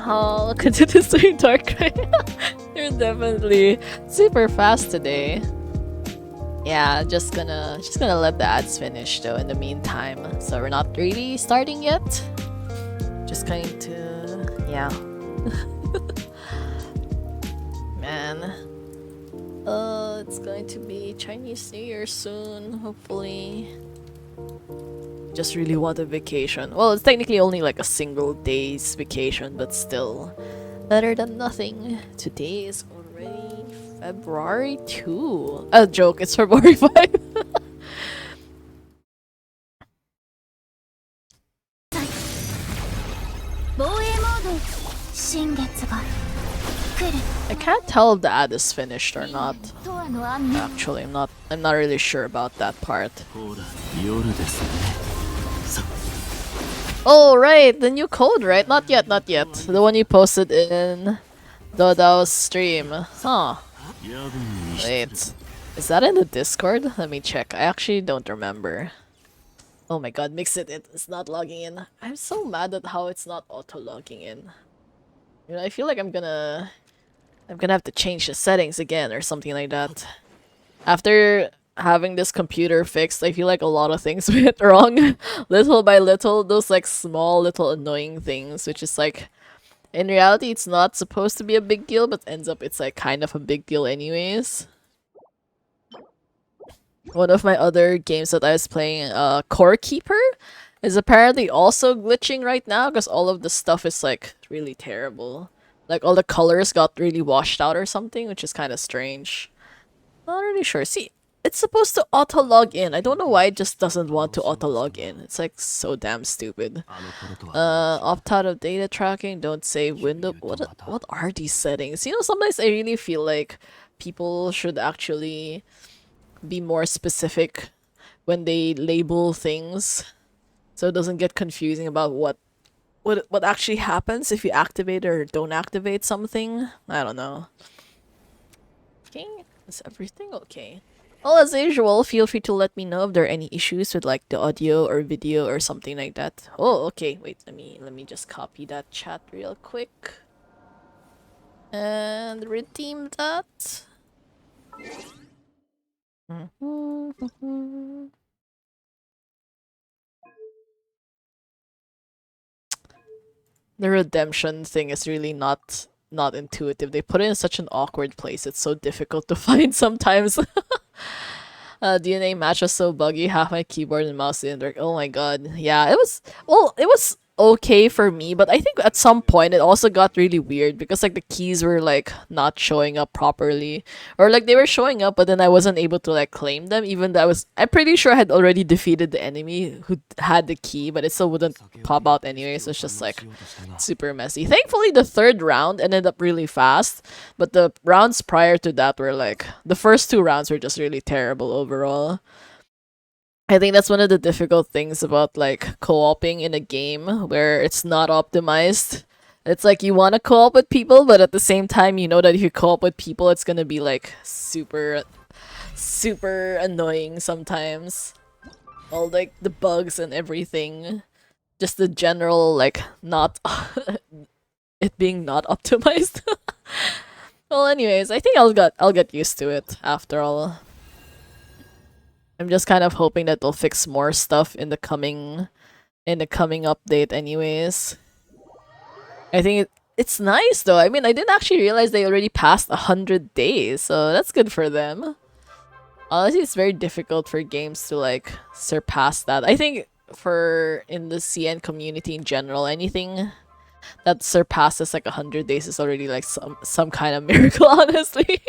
I'll continue doing Dark Knight. You're definitely super fast today. Yeah, just gonna let the ads finish though in the meantime. So we're not really starting yet. Just going to yeah. Man. It's going to be Chinese New Year soon, hopefully. Just really want a vacation. Well, it's technically only like a single day's vacation, but still better than nothing. Today is already February 2. A joke, it's February 5. I can't tell if the ad is finished or not. Actually, I'm not really sure about that part. Oh right, the new code, right? Not yet, not yet. The one you posted in Dodao's stream. Huh. Wait. Is that in the Discord? Let me check. I actually don't remember. Oh my god, it's not logging in. I'm so mad at how it's not auto-logging in. You know, I feel like I'm gonna have to change the settings again or something like that. After having this computer fixed, I feel like a lot of things went wrong. Little by little, those like small little annoying things, which is like, in reality it's not supposed to be a big deal, but ends up it's like kind of a big deal anyways. One of my other games that I was playing, Core Keeper, is apparently also glitching right now because all of the stuff is like really terrible. Like all the colors got really washed out or something, which is kind of strange. Not really sure. See, it's supposed to auto-log in. I don't know why it just doesn't want to auto-log in. It's like so damn stupid. Opt out of data tracking, don't save window. What are these settings? You know, sometimes I really feel like people should actually be more specific when they label things, so it doesn't get confusing about what actually happens if you activate or don't activate something. I don't know. Okay, is everything okay? Well, as usual, feel free to let me know if there are any issues with like the audio or video or something like that. Oh, okay. Wait, let me just copy that chat real quick and redeem that. The redemption thing is really not intuitive. They put it in such an awkward place. It's so difficult to find sometimes. DNA match was so buggy. Half my keyboard and mouse didn't work. Oh my god. Yeah, it was okay for me, but I think at some point it also got really weird because like the keys were like not showing up properly, or like they were showing up but then I wasn't able to like claim them, even though I'm pretty sure I had already defeated the enemy who had the key, but it still wouldn't pop out anyway. So it's just like super messy. Thankfully the third round ended up really fast, but the rounds prior to that were like, the first two rounds were just really terrible overall. I think that's one of the difficult things about like co-oping in a game where it's not optimized. It's like you want to co-op with people, but at the same time you know that if you co-op with people it's gonna be like super annoying sometimes. All like the bugs and everything. Just the general like not it being not optimized. Well, anyways, I think I'll get used to it after all. I'm just kind of hoping that they'll fix more stuff in the coming update anyways. I think it's nice though. I mean, I didn't actually realize they already passed 100 days, so that's good for them. Honestly, it's very difficult for games to like surpass that. I think in the CN community in general, anything that surpasses like 100 days is already like some kind of miracle, honestly.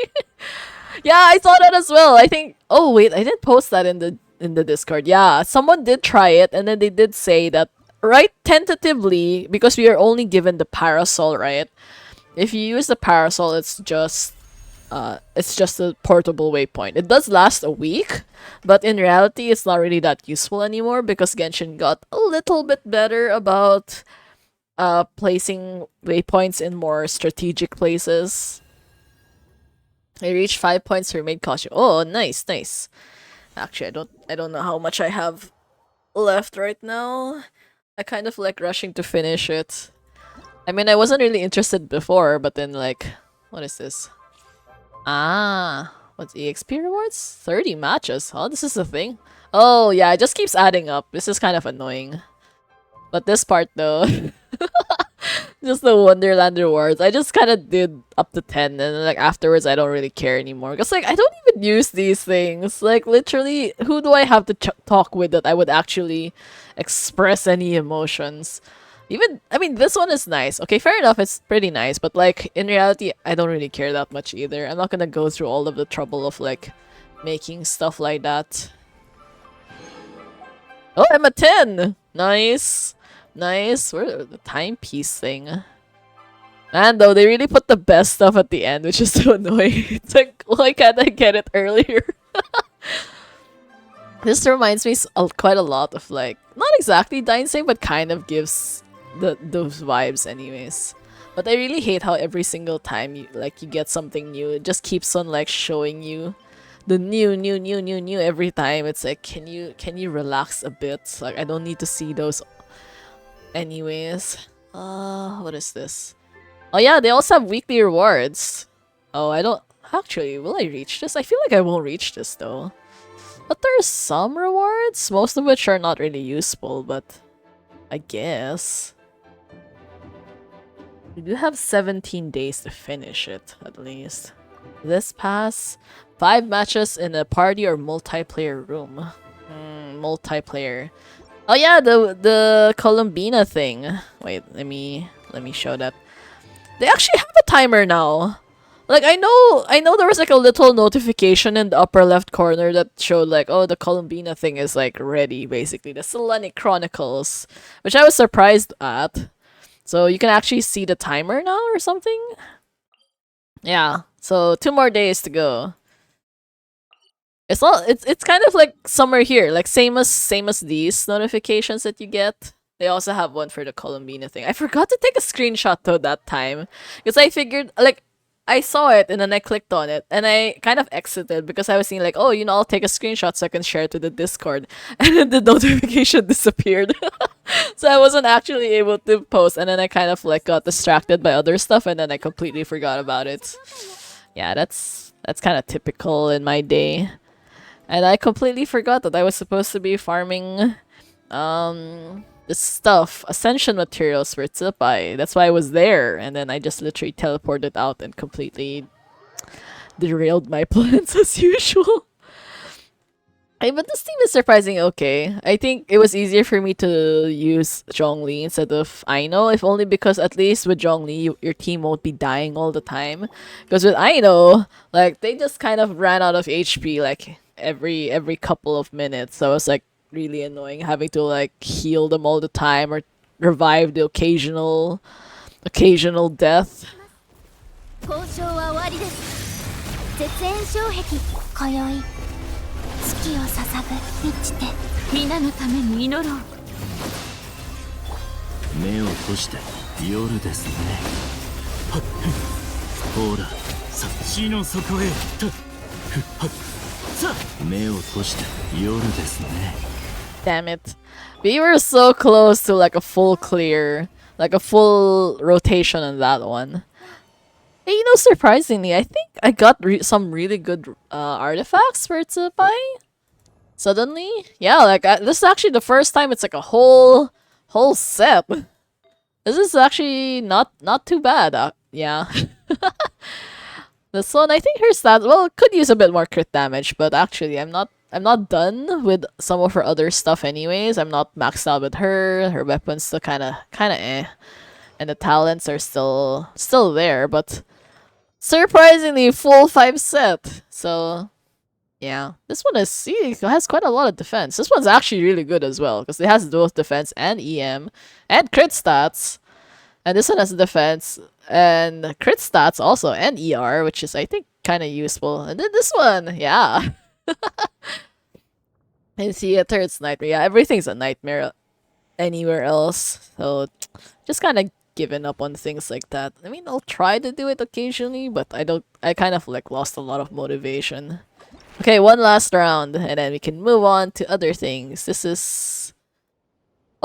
Yeah, I saw that as well. I think. Oh wait, I did post that in the Discord. Yeah, someone did try it, and then they did say that, right, tentatively, because we are only given the parasol, right? If you use the parasol, it's just a portable waypoint. It does last a week, but in reality, it's not really that useful anymore because Genshin got a little bit better about placing waypoints in more strategic places. I reached 5 points for main costume. Oh, nice, nice. Actually, I don't know how much I have left right now. I kind of like rushing to finish it. I mean, I wasn't really interested before, but then like, what is this? Ah, what's EXP rewards? 30 matches. Oh, this is a thing. Oh yeah, it just keeps adding up. This is kind of annoying. But this part though, just the Wonderland rewards. I just kind of did up to 10, and then, like afterwards, I don't really care anymore. Cause like I don't even use these things. Like literally, who do I have to talk with that I would actually express any emotions? Even I mean, this one is nice. Okay, fair enough. It's pretty nice, but like in reality, I don't really care that much either. I'm not gonna go through all of the trouble of like making stuff like that. Oh, I'm a 10. Nice. Nice. Where the timepiece thing? Man, though, they really put the best stuff at the end, which is so annoying. It's like, why can't I get it earlier? This reminds me quite a lot of like, not exactly Dainsing, but kind of gives those vibes anyways. But I really hate how every single time you get something new, it just keeps on like showing you the new every time. It's like, can you relax a bit? Like I don't need to see those anyways. What is this? Oh yeah, they also have weekly rewards. Oh, I don't actually, will I reach this? I feel like I won't reach this though. But there's some rewards, most of which are not really useful, but I guess. We do have 17 days to finish it, at least. This pass, 5 matches in a party or multiplayer room. Multiplayer. Oh yeah, the Columbina thing. Wait, let me show that. They actually have a timer now. Like I know there was like a little notification in the upper left corner that showed like, oh, the Columbina thing is like ready, basically. The Selenic Chronicles, which I was surprised at. So you can actually see the timer now or something? Yeah. So 2 more days to go. It's kind of like somewhere here, like same as these notifications that you get. They also have one for the Columbina thing. I forgot to take a screenshot though that time. Because I figured like I saw it and then I clicked on it and I kind of exited because I was seeing like, oh, I'll take a screenshot so I can share it to the Discord. And then the notification disappeared. So I wasn't actually able to post, and then I kind of like got distracted by other stuff and then I completely forgot about it. Yeah, that's kind of typical in my day. And I completely forgot that I was supposed to be farming this stuff, ascension materials for Tsupai. That's why I was there, and then I just literally teleported out and completely derailed my plans as usual. Hey, but this team is surprisingly okay. I think it was easier for me to use Zhongli instead of Aino, if only because at least with Zhongli, your team won't be dying all the time. Because with Aino, like, they just kind of ran out of HP, like, every couple of minutes. So it's, like, really annoying having to, like, heal them all the time or revive the occasional death. 交渉は終わりです。絶縁障壁今宵月を捧ぐ満ちて皆のために祈ろう。目を閉じて夜ですね。ほら、さ死の底へ。さ目を閉じて夜ですね。 Damn it. We were so close to like a full clear, like a full rotation on that one. Hey, surprisingly, I think I got some really good artifacts for Tsupai. Suddenly, yeah, like this is actually the first time it's like a whole set. This is actually not too bad. Yeah. This one, I think her stats, well, could use a bit more crit damage, but actually I'm not done with some of her other stuff anyways. I'm not maxed out with her. Her weapons still kind of eh. And the talents are still there, but surprisingly full 5 set. So yeah, this one has quite a lot of defense. This one's actually really good as well because it has both defense and EM and crit stats. And this one has defense and crit stats also and ER, which is I think kind of useful. And then this one, yeah. In theater, it's nightmare. Yeah, everything's a nightmare anywhere else. So just kind of given up on things like that. I mean, I'll try to do it occasionally, but I kind of like lost a lot of motivation. Okay, one last round, and then we can move on to other things. This is...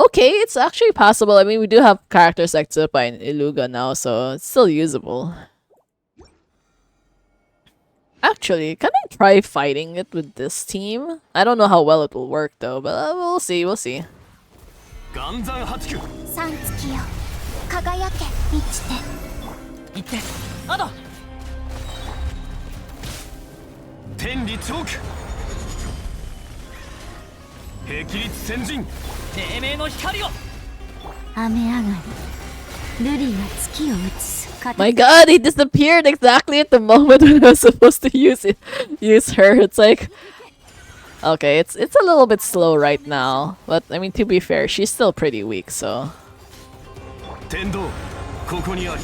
Okay, it's actually possible. I mean, we do have characters like Tsupa and Iluga now, so it's still usable. Actually, can I try fighting it with this team? I don't know how well it will work though, but we'll see, we'll see. 岩山八九さん月よ輝け満ちて行ってアド天理チョーク霹靂先陣黎明の光を雨上がり瑠璃が月を映す My god, he disappeared exactly at the moment when I was supposed to use her. It's like, okay, it's a little bit slow right now, but I mean, to be fair, she's still pretty weak, so. 天道ここにあり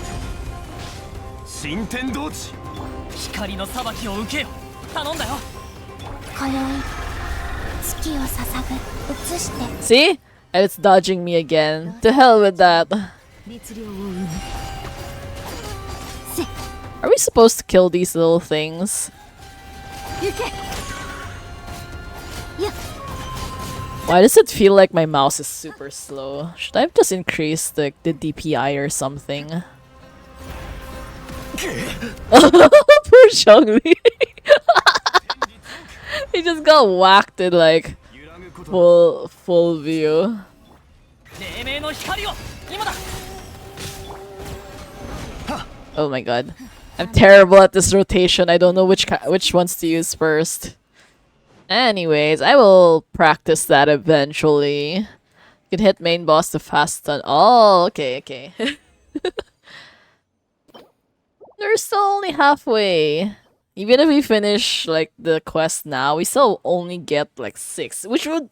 新天道地光の裁きを受けよ頼んだよ今宵月を捧ぐ映して See? And it's dodging me again. To hell with that. 熱量を生む Are we supposed to kill these little things? 行けや Why does it feel like my mouse is super slow? Should I have just increased the DPI or something? Poor Xiangli. He just got whacked in like full view. 黎明の光を今だ Oh my god. I'm terrible at this rotation. I don't know which ones to use first. Anyways, I will practice that eventually. You can hit main boss to fast stun. Oh, okay. We're still only halfway. Even if we finish like the quest now, we still only get like 6, which would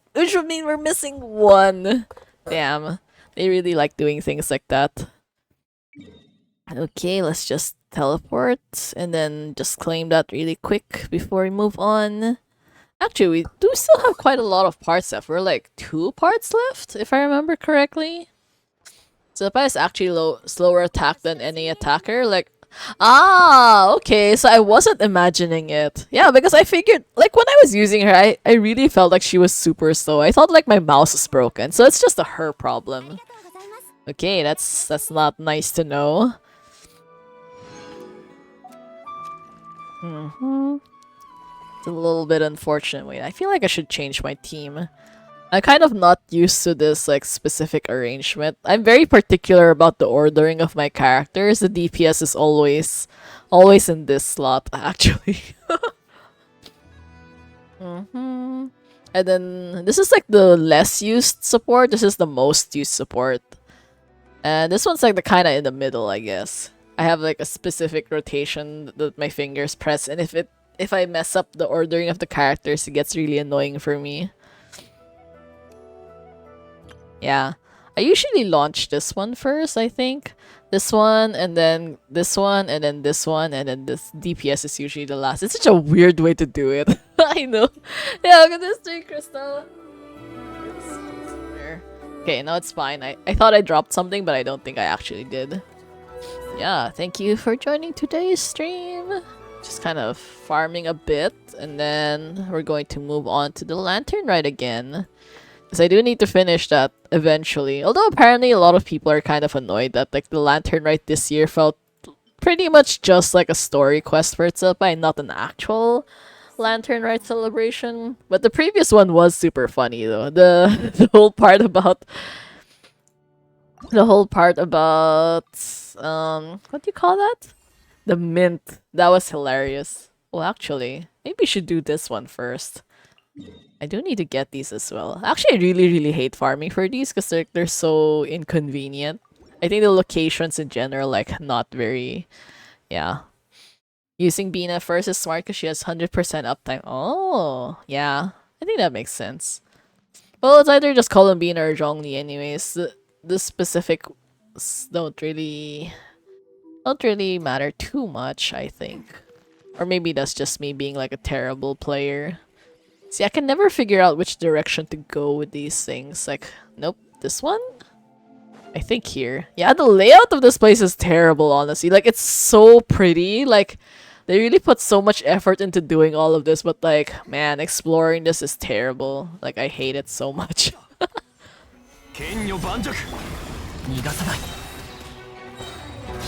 mean we're missing 1. Damn, they really like doing things like that. Okay, let's just teleport and then just claim that really quick before we move on. Actually, we do still have quite a lot of parts left. We're like 2 parts left, if I remember correctly. Zeppa is actually slower attack than any attacker. Like, okay, so I wasn't imagining it. Yeah, because I figured, like, when I was using her, I really felt like she was super slow. I thought, like, my mouse was broken, so it's just a her problem. Okay, that's not nice to know. It's a little bit unfortunate. Wait, I feel like I should change my team. I'm kind of not used to this like specific arrangement. I'm very particular about the ordering of my characters. The DPS is always in this slot, actually. And then this is like the less used support. This is the most used support. And this one's like the kind of in the middle, I guess. I have like a specific rotation that my fingers press, and if I mess up the ordering of the characters, it gets really annoying for me. Yeah. I usually launch this one first, I think. This one, and then this one, and then this one, and then this DPS is usually the last. It's such a weird way to do it. I know. Yeah, look at this tree crystal. Okay, no, it's fine. I thought I dropped something, but I don't think I actually did. Yeah, thank you for joining today's stream. Just kind of farming a bit, and then we're going to move on to the Lantern Rite again. Because I do need to finish that eventually. Although apparently a lot of people are kind of annoyed that like the Lantern Rite this year felt pretty much just like a story quest for itself and not an actual Lantern Rite celebration. But the previous one was super funny though. The whole part about what do you call that? The mint. That was hilarious. Well, actually, maybe we should do this one first. I do need to get these as well. Actually, I really hate farming for these because they're so inconvenient. I think the locations in general, like, not very... Yeah. Using Bina first is smart because she has 100% uptime. Oh, yeah. I think that makes sense. Well, it's either just Columbina or Zhongli anyways. The specifics don't really matter too much, I think. Or maybe that's just me being like a terrible player. See, I can never figure out which direction to go with these things. Like, nope, this one? I think here. Yeah, the layout of this place is terrible, honestly. Like, it's so pretty. Like, they really put so much effort into doing all of this, but like, man, exploring this is terrible. Like, I hate it so much. 剣女盤石。逃がさない。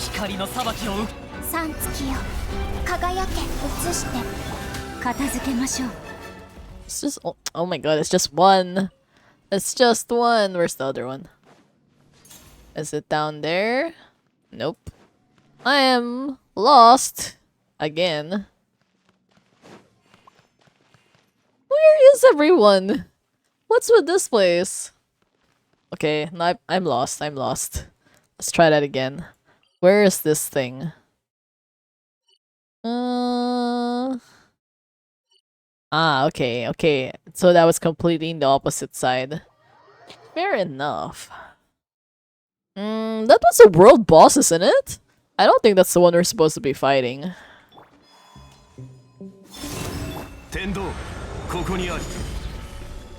光の裁きを受け。三月よ輝け移して片付けましょう。 It's just oh my god, it's just one. It's just one. Where's the other one? Is it down there? Nope. I am lost again. Where is everyone? What's with this place? Okay, no, I'm lost. I'm lost. Let's try that again. Where is this thing? Okay, okay. So that was completely in the opposite side. Fair enough. That was a world boss, isn't it? I don't think that's the one we're supposed to be fighting. 天道ここにあり。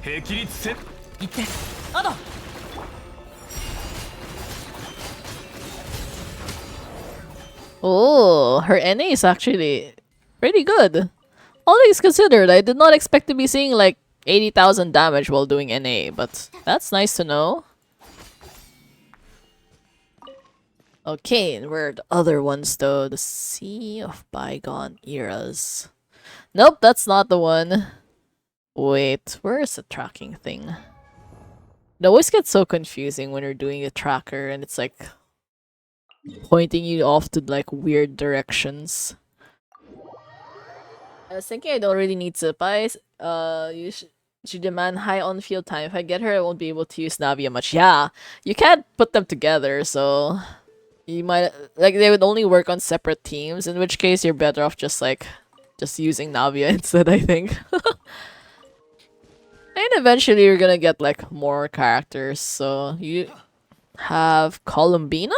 霹靂せ。行ってアド。 Oh, her NA is actually pretty good. All things considered, I did not expect to be seeing like 80,000 damage while doing NA, but that's nice to know. Okay, and where are the other ones though? The Sea of Bygone Eras. Nope, that's not the one. Wait, where is the tracking thing? It always gets so confusing when you're doing a tracker and it's like pointing you off to like weird directions. I was thinking I don't really need Zippais. She demand high on-field time. If I get her, I won't be able to use Navia much. Yeah, you can't put them together, so you might like they would only work on separate teams. In which case, you're better off just using Navia instead. I think. And eventually, you're gonna get like more characters. So you have Columbina.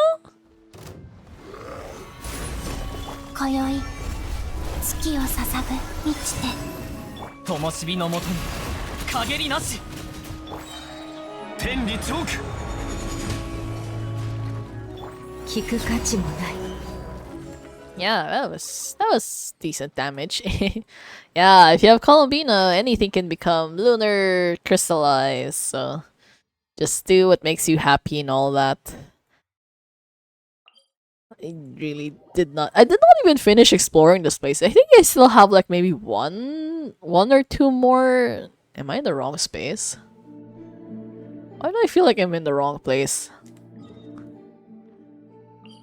今宵月を捧ぐ満ちて灯火のもとに陰りなし。天理チョーク。聞く価値もない。 Yeah, that was decent damage. Yeah, if you have Columbina, anything can become lunar crystallized. So just do what makes you happy and all that. I really did not. I did not even finish exploring this place. I think I still have like maybe one or two more. Am I in the wrong space? Why do I feel like I'm in the wrong place?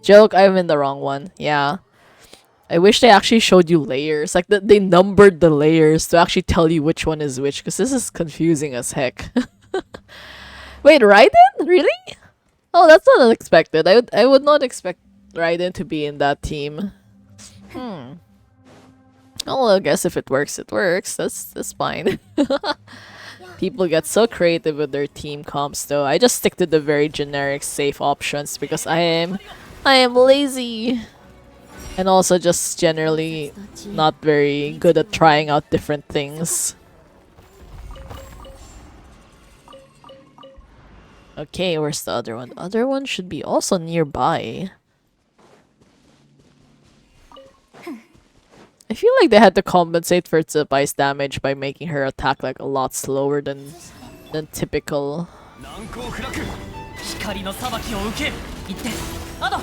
Joke, I'm in the wrong one. Yeah. I wish they actually showed you layers. Like, they numbered the layers to actually tell you which one is which. Because this is confusing as heck. Wait, Raiden? Really? Oh, that's not unexpected. I would not expect Raiden to be in that team. Oh, well, I guess if it works, it works. That's fine. People get so creative with their team comps, though. I just stick to the very generic, safe options because I am lazy. And also just generally not very good at trying out different things. Okay, where's the other one? The other one should be also nearby. I feel like they had to compensate for Zippai's damage by making her attack like a lot slower than typical. 光の裁きを受ける。行ってアド。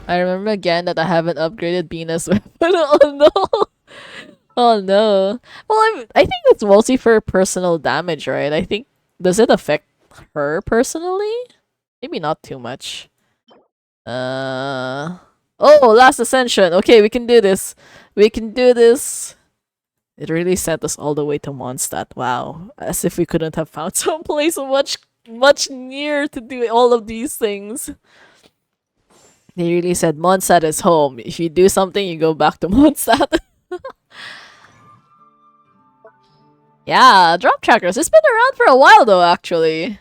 I remember again that I haven't upgraded Bina's weapon. Oh no! Oh no. Well, I think it's mostly for personal damage, right? I think... Does it affect her personally? Maybe not too much. Oh, Last Ascension! Okay, we can do this! We can do this! It really sent us all the way to Mondstadt. Wow. As if we couldn't have found some place much nearer to do all of these things. They really said Mondstadt is home. If you do something, you go back to Mondstadt. Yeah, drop trackers. It's been around for a while though, actually.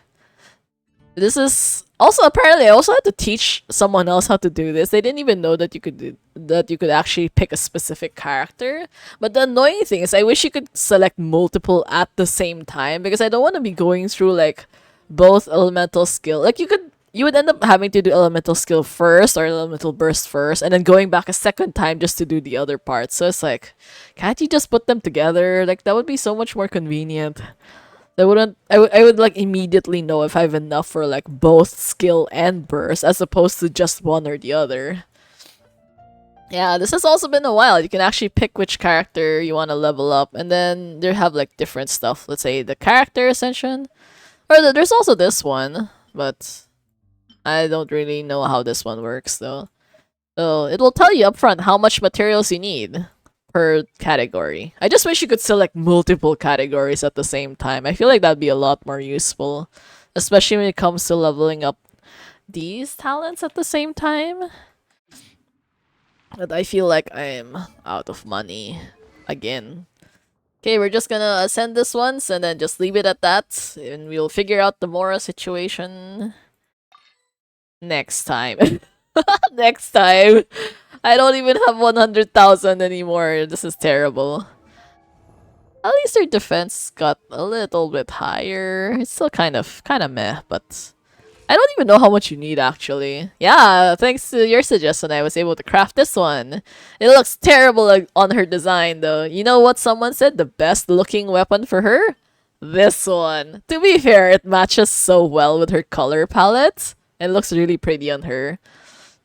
This is also apparently I also had to teach someone else how to do this. They didn't even know that you could actually pick a specific character. But the annoying thing is I wish you could select multiple at the same time because I don't want to be going through like both elemental skill. Like you could you would end up having to do elemental skill first or elemental burst first, and then going back a second time just to do the other part. So it's like, can't you just put them together? Like that would be so much more convenient. That wouldn't I would like immediately know if I have enough for like both skill and burst as opposed to just one or the other. Yeah, this has also been a while. You can actually pick which character you want to level up, and then they have like different stuff. Let's say the character ascension, or there's also this one, but I don't really know how this one works though. So it will tell you upfront how much materials you need per category. I just wish you could select multiple categories at the same time. I feel like that'd be a lot more useful, especially when it comes to leveling up these talents at the same time. But I feel like I'm out of money again. Okay, we're just gonna ascend this once and then just leave it at that, and we'll figure out the Mora situation next time. Next time. I don't even have 100,000 anymore. This is terrible. At least their defense got a little bit higher. It's still kind of meh, but I don't even know how much you need actually. Yeah, thanks to your suggestion, I was able to craft this one. It looks terrible on her design though. You know what someone said? The best looking weapon for her? This one. To be fair, it matches so well with her color palette. It looks really pretty on her.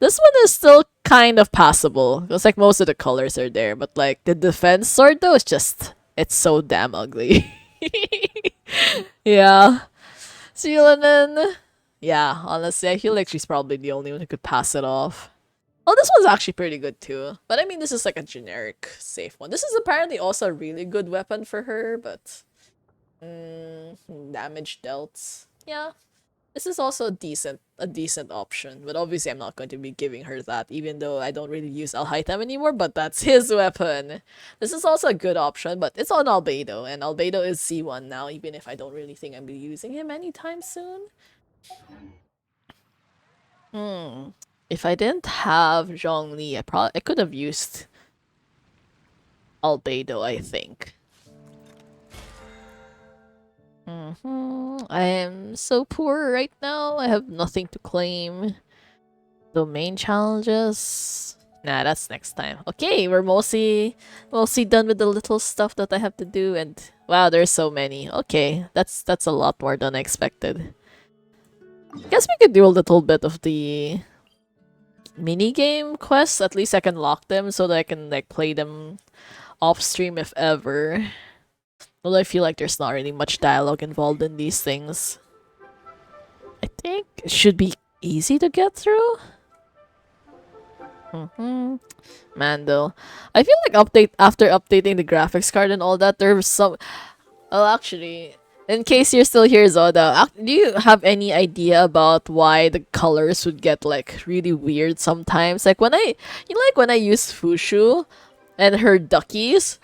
This one is still kind of passable. It's like most of the colors are there, but like the defense sword though, it's so damn ugly. Yeah. Seelanen. Yeah, honestly, I feel like she's probably the only one who could pass it off. Oh, this one's actually pretty good too. But I mean, this is like a generic safe one. This is apparently also a really good weapon for her, but damage dealt. Yeah. This is also a decent option, but obviously I'm not going to be giving her that, even though I don't really use Alhaitham anymore, but that's his weapon. This is also a good option, but it's on Albedo, and Albedo is C1 now, even if I don't really think I'm be using him anytime soon. If I didn't have Zhongli, I could have used Albedo, I think. I am so poor right now. I have nothing to claim. Domain challenges. Nah, that's next time. Okay, we're mostly done with the little stuff that I have to do, and wow, there's so many. Okay, that's a lot more than I expected. I guess we could do a little bit of the mini-game quests. At least I can lock them so that I can like play them off stream if ever. Although I feel like there's not really much dialogue involved in these things. I think it should be easy to get through. Man, though, I feel like after updating the graphics card and all that, there was some. Well, actually, in case you're still here, Zoda, do you have any idea about why the colors would get like really weird sometimes? Like when I use Fushu and her duckies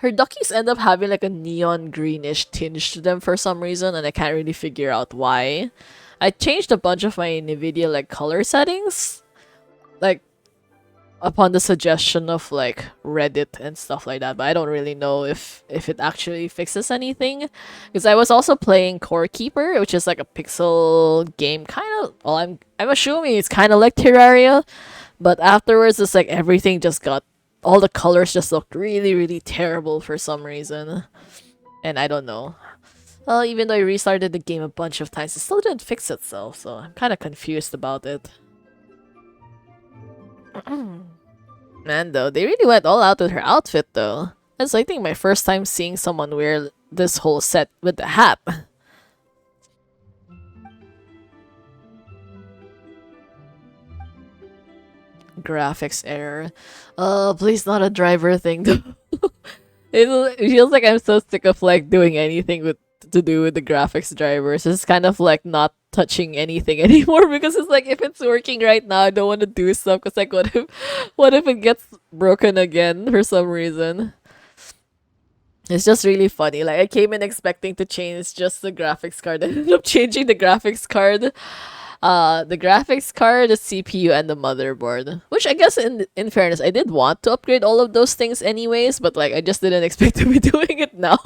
end up having like a neon greenish tinge to them for some reason, and I can't really figure out why. I changed a bunch of my NVIDIA like color settings, like upon the suggestion of like Reddit and stuff like that, but I don't really know if it actually fixes anything, because I was also playing Core Keeper, which is like a pixel game, kind of. Well, I'm assuming it's kind of like Terraria, but afterwards it's like everything just got, all the colors just looked really, really terrible for some reason. And I don't know. Well, even though I restarted the game a bunch of times, it still didn't fix itself, so I'm kind of confused about it. Man, though, they really went all out with her outfit, though. That's, I think, my first time seeing someone wear this whole set with the hat. Graphics error. Please not a driver thing though. It feels like I'm so sick of like doing anything to do with the graphics drivers. It's kind of like not touching anything anymore, because it's like if it's working right now, I don't want to do stuff, because like what if it gets broken again for some reason? It's just really funny. Like I came in expecting to change just the graphics card, and ended up changing the graphics card. The graphics card, the CPU, and the motherboard. Which I guess in fairness, I did want to upgrade all of those things anyways, but like I just didn't expect to be doing it now.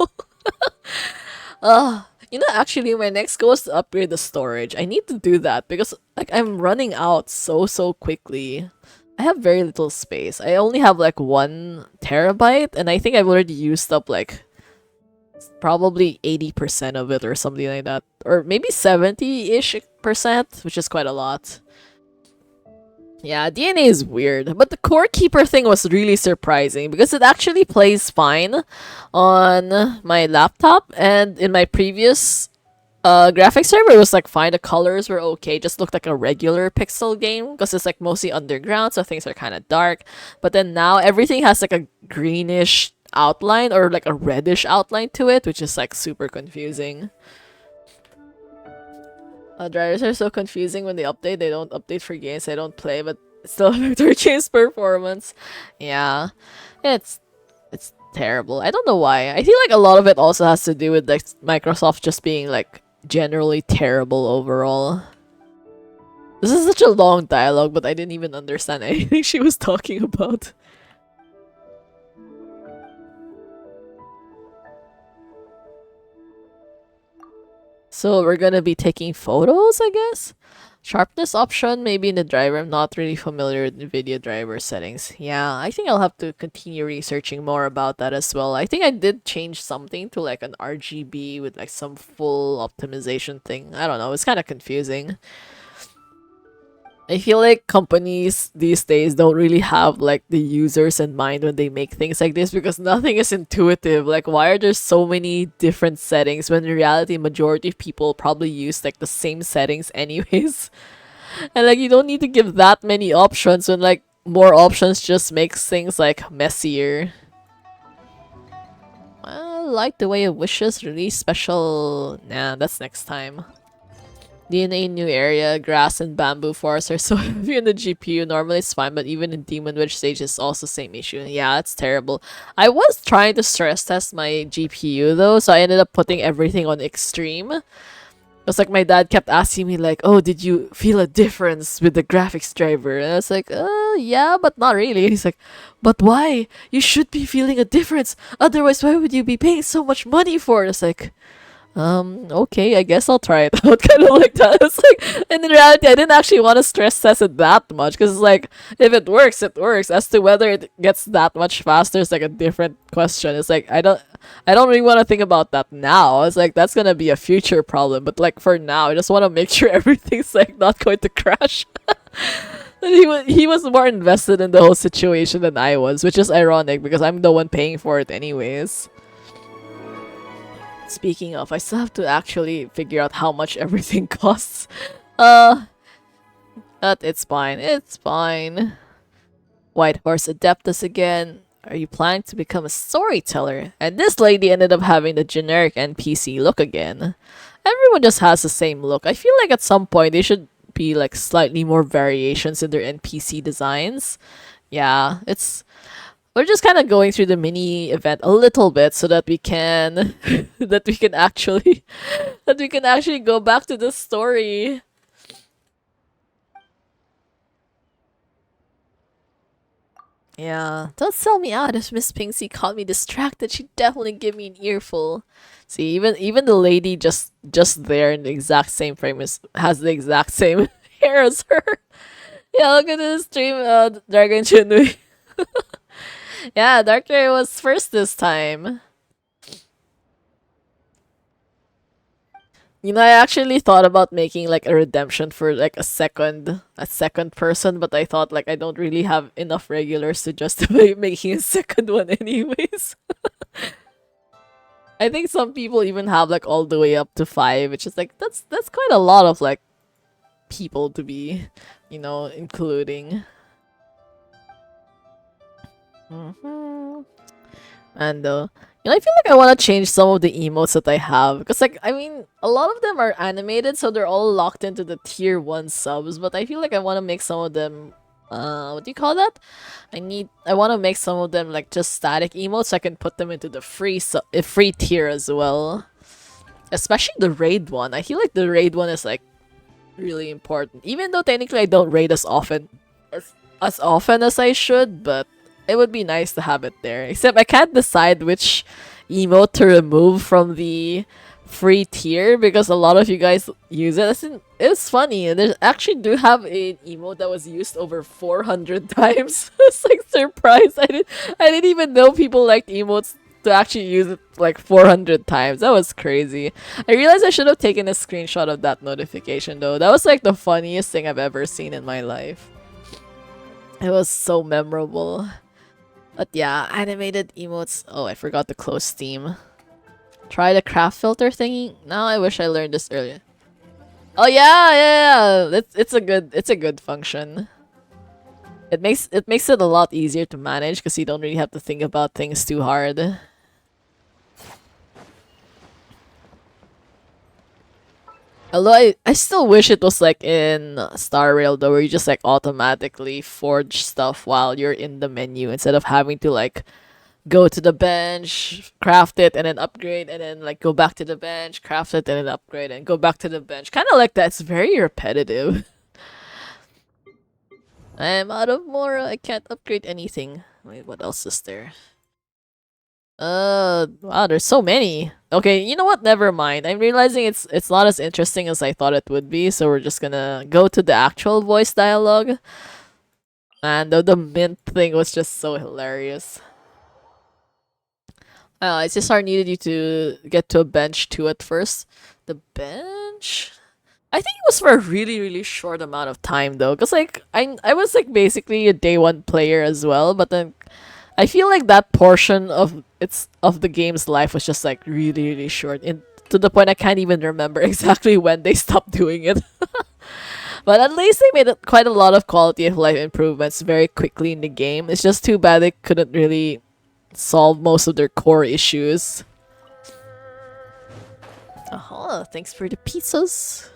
You know, actually, my next goal is to upgrade the storage. I need to do that because like I'm running out so quickly. I have very little space. I only have like 1 terabyte, and I think I've already used up like probably 80% of it or something like that, or maybe 70-ish%, which is quite a lot. Yeah, DNA is weird, but the core keeper thing was really surprising because it actually plays fine on my laptop, and in my previous graphics server it was like fine. The colors were okay, just looked like a regular pixel game because it's like mostly underground, so things are kind of dark. But then now everything has like a greenish outline or like a reddish outline to it, which is like super confusing. Drivers are so confusing when they update. They don't update for games I don't play, but still affect our game's performance. Yeah, it's terrible. I don't know why. I feel like a lot of it also has to do with like Microsoft just being like generally terrible overall. This is such a long dialogue, but I didn't even understand anything she was talking about. So we're gonna be taking photos, I guess? Sharpness option, maybe in the driver. I'm not really familiar with NVIDIA driver settings. Yeah, I think I'll have to continue researching more about that as well. I think I did change something to like an RGB with like some full optimization thing. I don't know, it's kind of confusing. I feel like companies these days don't really have like the users in mind when they make things like this because nothing is intuitive. Like, why are there so many different settings when in reality majority of people probably use like the same settings anyways? And like you don't need to give that many options when like more options just makes things like messier. Like the Way of Wishes release special. Nah, that's next time. DNA new area, grass and bamboo forests are so heavy on the GPU. Normally it's fine, but even in Demon Witch stage it's also same issue. Yeah, it's terrible. I was trying to stress test my GPU though, so I ended up putting everything on extreme. It's like my dad kept asking me like, oh, did you feel a difference with the graphics driver? And I was like, yeah, but not really. He's like, but why? You should be feeling a difference. Otherwise, why would you be paying so much money for it? It's like, okay, I guess I'll try it out. Kind of like that. It's like, and in reality, I didn't actually want to stress test it that much because it's like, if it works, it works. As to whether it gets that much faster is like a different question. It's like, I don't really want to think about that now. It's like, that's gonna be a future problem. But like, for now, I just want to make sure everything's like not going to crash. And he was more invested in the whole situation than I was, which is ironic because I'm the one paying for it anyways. Speaking of, I still have to actually figure out how much everything costs. But it's fine. It's fine. White Horse Adeptus again. Are you planning to become a storyteller? And this lady ended up having the generic NPC look again. Everyone just has the same look. I feel like at some point they should be like slightly more variations in their NPC designs. Yeah, we're just kind of going through the mini event a little bit so that we can that we can actually go back to the story. Yeah, don't sell me out. If Miss Pingsy caught me distracted, she'd definitely give me an earful. See, even the lady just there in the exact same frame has the exact same hair as her. Yeah, look at this stream, Dragon Chunui. Yeah, Dark Ray was first this time. You know, I actually thought about making like a redemption for like a second person, but I thought like I don't really have enough regulars to justify making a second one anyways. I think some people even have like all the way up to 5, which is like that's quite a lot of like people to be, you know, including. And you know, I feel like I want to change some of the emotes that I have because like I mean a lot of them are animated, so they're all locked into the tier 1 subs, but I feel like I want to make some of them what do you call that? I want to make some of them like just static emotes so I can put them into the free tier as well. Especially the raid one. I feel like the raid one is like really important. Even though technically I don't raid as often as I should, but it would be nice to have it there. Except I can't decide which emote to remove from the free tier because a lot of you guys use it. It's funny. They actually do have an emote that was used over 400 times. It's like surprise. I didn't even know people liked emotes to actually use it like 400 times. That was crazy. I realized I should have taken a screenshot of that notification though. That was like the funniest thing I've ever seen in my life. It was so memorable. But yeah, animated emotes. Oh, I forgot to close Steam. Try the craft filter thingy. Now I wish I learned this earlier. Oh yeah. It's a good function. It makes it a lot easier to manage because you don't really have to think about things too hard. Although I still wish it was like in Star Rail though, where you just like automatically forge stuff while you're in the menu instead of having to like go to the bench, craft it, and then upgrade, and then like go back to the bench, craft it, and then upgrade, and go back to the bench. Kind of like that. It's very repetitive. I'm out of more. I can't upgrade anything. Wait, what else is there? Wow, there's so many. Okay, you know what? Never mind. I'm realizing it's not as interesting as I thought it would be, so we're just gonna go to the actual voice dialogue. And the mint thing was just so hilarious. It's just hard needed you to get to a bench 2 at first. The bench? I think it was for a really, really short amount of time though. Cause like I was like basically a day 1 player as well, but then I feel like that portion of the game's life was just like really, really short. To the point I can't even remember exactly when they stopped doing it. But at least they made quite a lot of quality of life improvements very quickly in the game. It's just too bad they couldn't really solve most of their core issues. Thanks for the pizzas.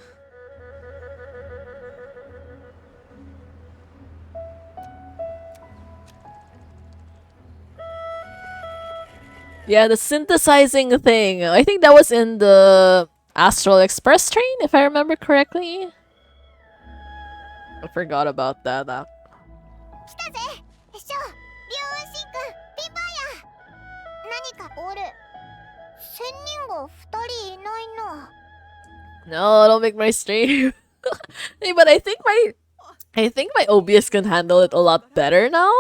Yeah, the synthesizing thing. I think that was in the Astral Express train, if I remember correctly. I forgot about that. 来たぜしょ龍雲神君ピンポンや何かおる仙人が2人いないな No, don't make my stream. Hey, but I think my OBS can handle it a lot better now.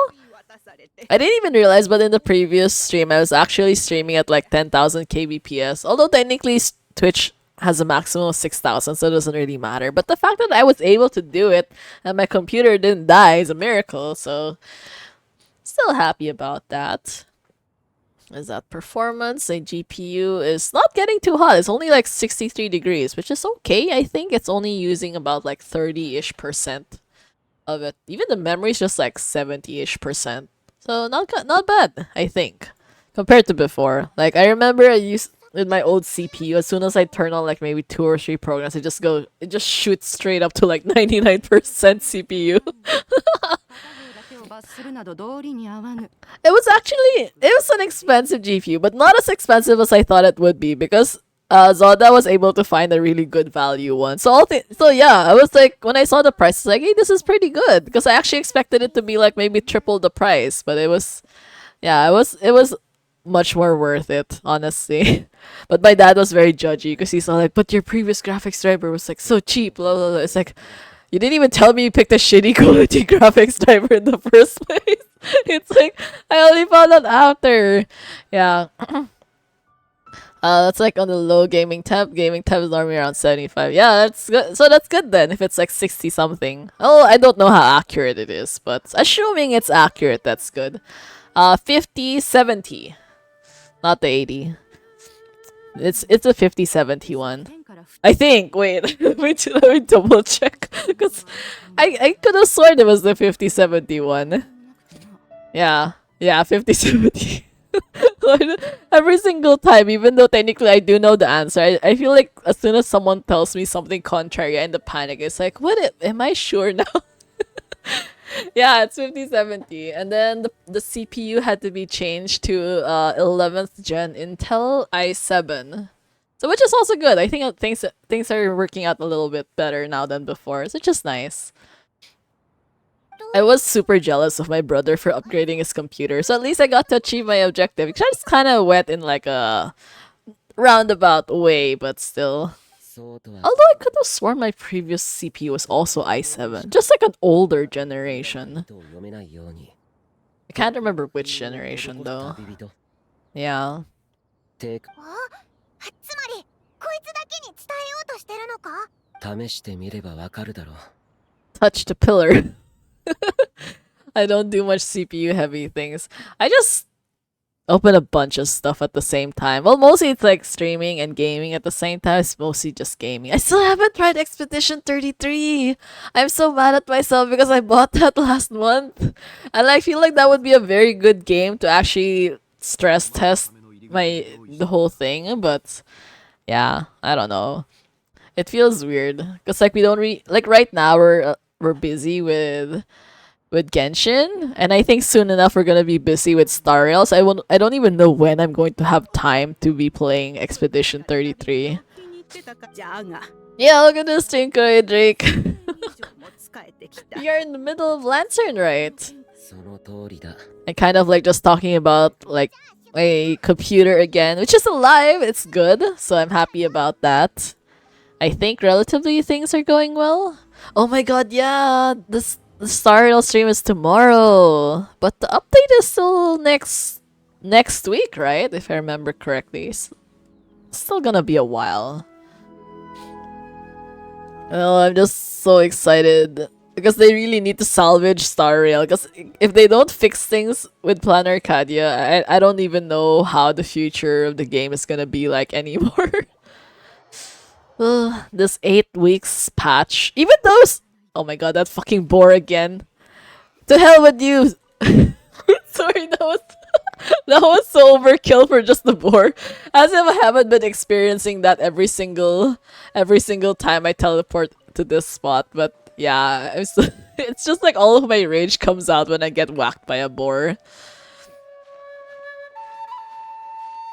I didn't even realize, but in the previous stream, I was actually streaming at like 10,000 kbps. Although technically Twitch has a maximum of 6,000, so it doesn't really matter. But the fact that I was able to do it and my computer didn't die is a miracle. So, still happy about that. Is that performance? The GPU is not getting too hot. It's only like 63 degrees, which is okay. I think it's only using about like 30-ish% of it. Even the memory is just like 70-ish%. So not bad, I think, compared to before. Like I remember I used with my old CPU, as soon as I turn on like maybe 2 or 3 programs, it just shoots straight up to like 99% CPU. It was an expensive GPU, but not as expensive as I thought it would be because Zoda was able to find a really good value one. So yeah, I was like, when I saw the price, I was like, hey, this is pretty good because I actually expected it to be like maybe triple the price, but it was much more worth it, honestly. But my dad was very judgy because he's all like, but your previous graphics driver was like so cheap, blah blah blah. It's like, you didn't even tell me you picked a shitty quality graphics driver in the first place. It's like, I only found out after. Yeah. That's like on the low gaming tab. Gaming tab is normally around 75. Yeah, that's good. So that's good then, if it's like 60 something. Oh, I don't know how accurate it is, but assuming it's accurate, that's good. 50, 70. Not the 80. It's a 50-70 one. I think. Wait, let me double check. Because I could have sworn it was the 50-70 one. Yeah, 50-70. Every single time, even though technically I do know the answer, I feel like as soon as someone tells me something contrary, I end up panic. It's like, am I sure now? Yeah, it's 50-70. And then the CPU had to be changed to 11th gen Intel i7. So which is also good. I think things are working out a little bit better now than before. So it's just nice. I was super jealous of my brother for upgrading his computer. So at least I got to achieve my objective. It just kind of went in like a roundabout way, but still. Although I could have sworn my previous CPU was also i7, just like an older generation. I can't remember which generation though. Yeah. つまりこいつだけに伝えようとしてるのか試してみればわかるだろう。 Touch the pillar. I don't do much CPU heavy things. I just open a bunch of stuff at the same time. Well, mostly it's like streaming and gaming at the same time. It's mostly just gaming. I still haven't tried Expedition 33. I'm so mad at myself because I bought that last month. And I feel like that would be a very good game to actually stress test the whole thing, but yeah, I don't know. It feels weird because like we don't like right now we're busy with Genshin, and I think soon enough we're gonna be busy with Star Rails. I don't even know when I'm going to have time to be playing Expedition 33. Yeah, look at this Tinko Drake. You're in the middle of Lantern Rite. その通りだ。 And kind of like just talking about like a computer again, which is alive. It's good, so I'm happy about that. I think relatively things are going well. Oh my god, yeah, the Star Rail stream is tomorrow, but the update is still next week, right? If I remember correctly, it's still gonna be a while. Oh, I'm just so excited because they really need to salvage Star Rail. Because if they don't fix things with Plan Arcadia, I don't even know how the future of the game is gonna be like anymore. Ugh, this 8 weeks patch, even those. Oh my god, that fucking boar again. To hell with you. Sorry, that was so overkill for just the boar. As if I haven't been experiencing that every single time I teleport to this spot. But yeah, it's just like all of my rage comes out when I get whacked by a boar.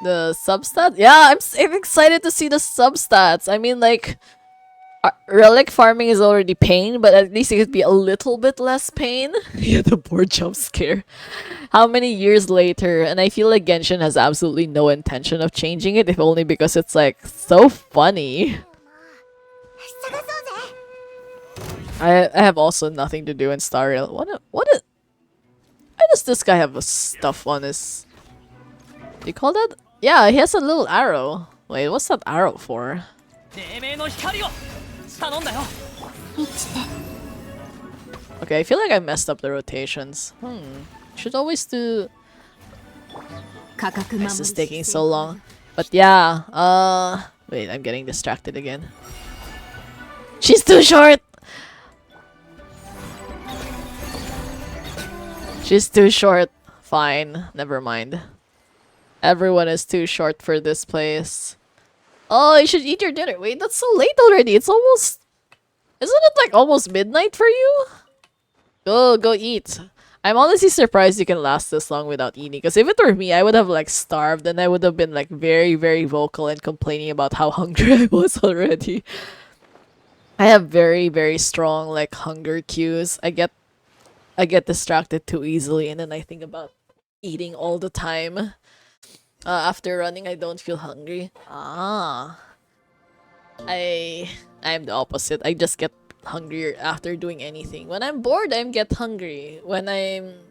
The substats? Yeah, I'm excited to see the substats. I mean, like, relic farming is already pain, but at least it could be a little bit less pain. Yeah, the board jump scare. How many years later? And I feel like Genshin has absolutely no intention of changing it, if only because it's like so funny. I have also nothing to do in Star Rail. Why does this guy have a stuff on his? You call that? Yeah, he has a little arrow. Wait, what's that arrow for? 黎明の光を頼んだよ。 Okay, I feel like I messed up the rotations. Should always do. This is taking so long. But yeah, wait, I'm getting distracted again. She's too short! She's too short. Fine, never mind. Everyone is too short for this place. Oh, you should eat your dinner. Wait, that's so late already. It's almost... Isn't it like almost midnight for you? Go eat. I'm honestly surprised you can last this long without eating. Because if it were me, I would have like starved and I would have been like very, very vocal and complaining about how hungry I was already. I have very, very strong like hunger cues. I get distracted too easily and then I think about eating all the time. After running, I don't feel hungry. I'm the opposite. I just get hungrier after doing anything. When I'm bored, I get hungry. When I'm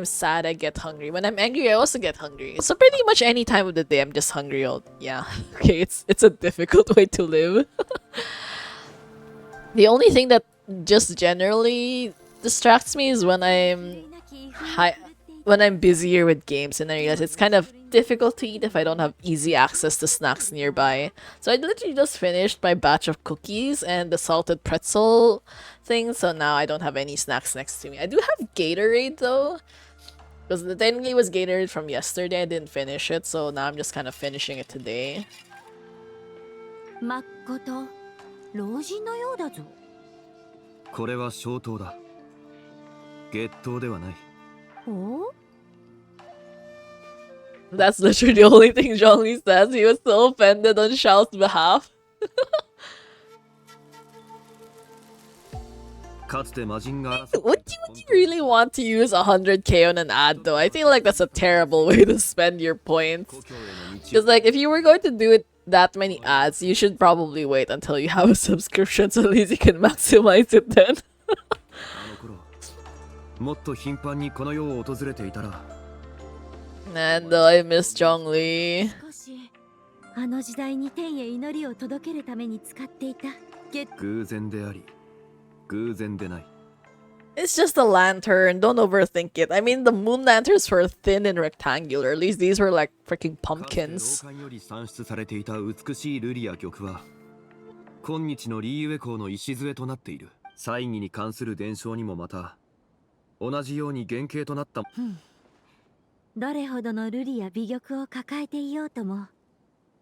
sad, I get hungry. When I'm angry, I also get hungry. So pretty much any time of the day, I'm just hungry. Yeah. Okay, it's a difficult way to live. The only thing that just generally distracts me is when I'm busier with games, and I realize it's kind of difficult to eat if I don't have easy access to snacks nearby. So I literally just finished my batch of cookies and the salted pretzel thing, so now I don't have any snacks next to me. I do have Gatorade though, because the technically was Gatorade from yesterday. I didn't finish it, so now I'm just kind of finishing it today. まっこと老人のようだぞ。これは消灯だ。月灯ではない。お That's literally the only thing Zhongli says. He was so offended on Xiao's behalf. かつて魔人が Would you really want to use 100k on an ad though? I feel like that's a terrible way to spend your points. Because like if you were going to do it that many ads, you should probably wait until you have a subscription so at least you can maximize it then. もっと頻繁にこの世を訪れていたら And I miss Zhongli. 少しあの時代に天へ祈りを届けるために使っていた偶然であり偶然でない It's just a lantern. Don't overthink it. I mean, the moon lanterns were thin and rectangular. At least these were like freaking かつて pumpkins. 老館より産出されていた美しい瑠璃や玉は今日のリーウェ港の礎となっている祭儀に関する伝承にもまた同じように原型となった、どれほどの瑠璃や美玉を抱えていようとも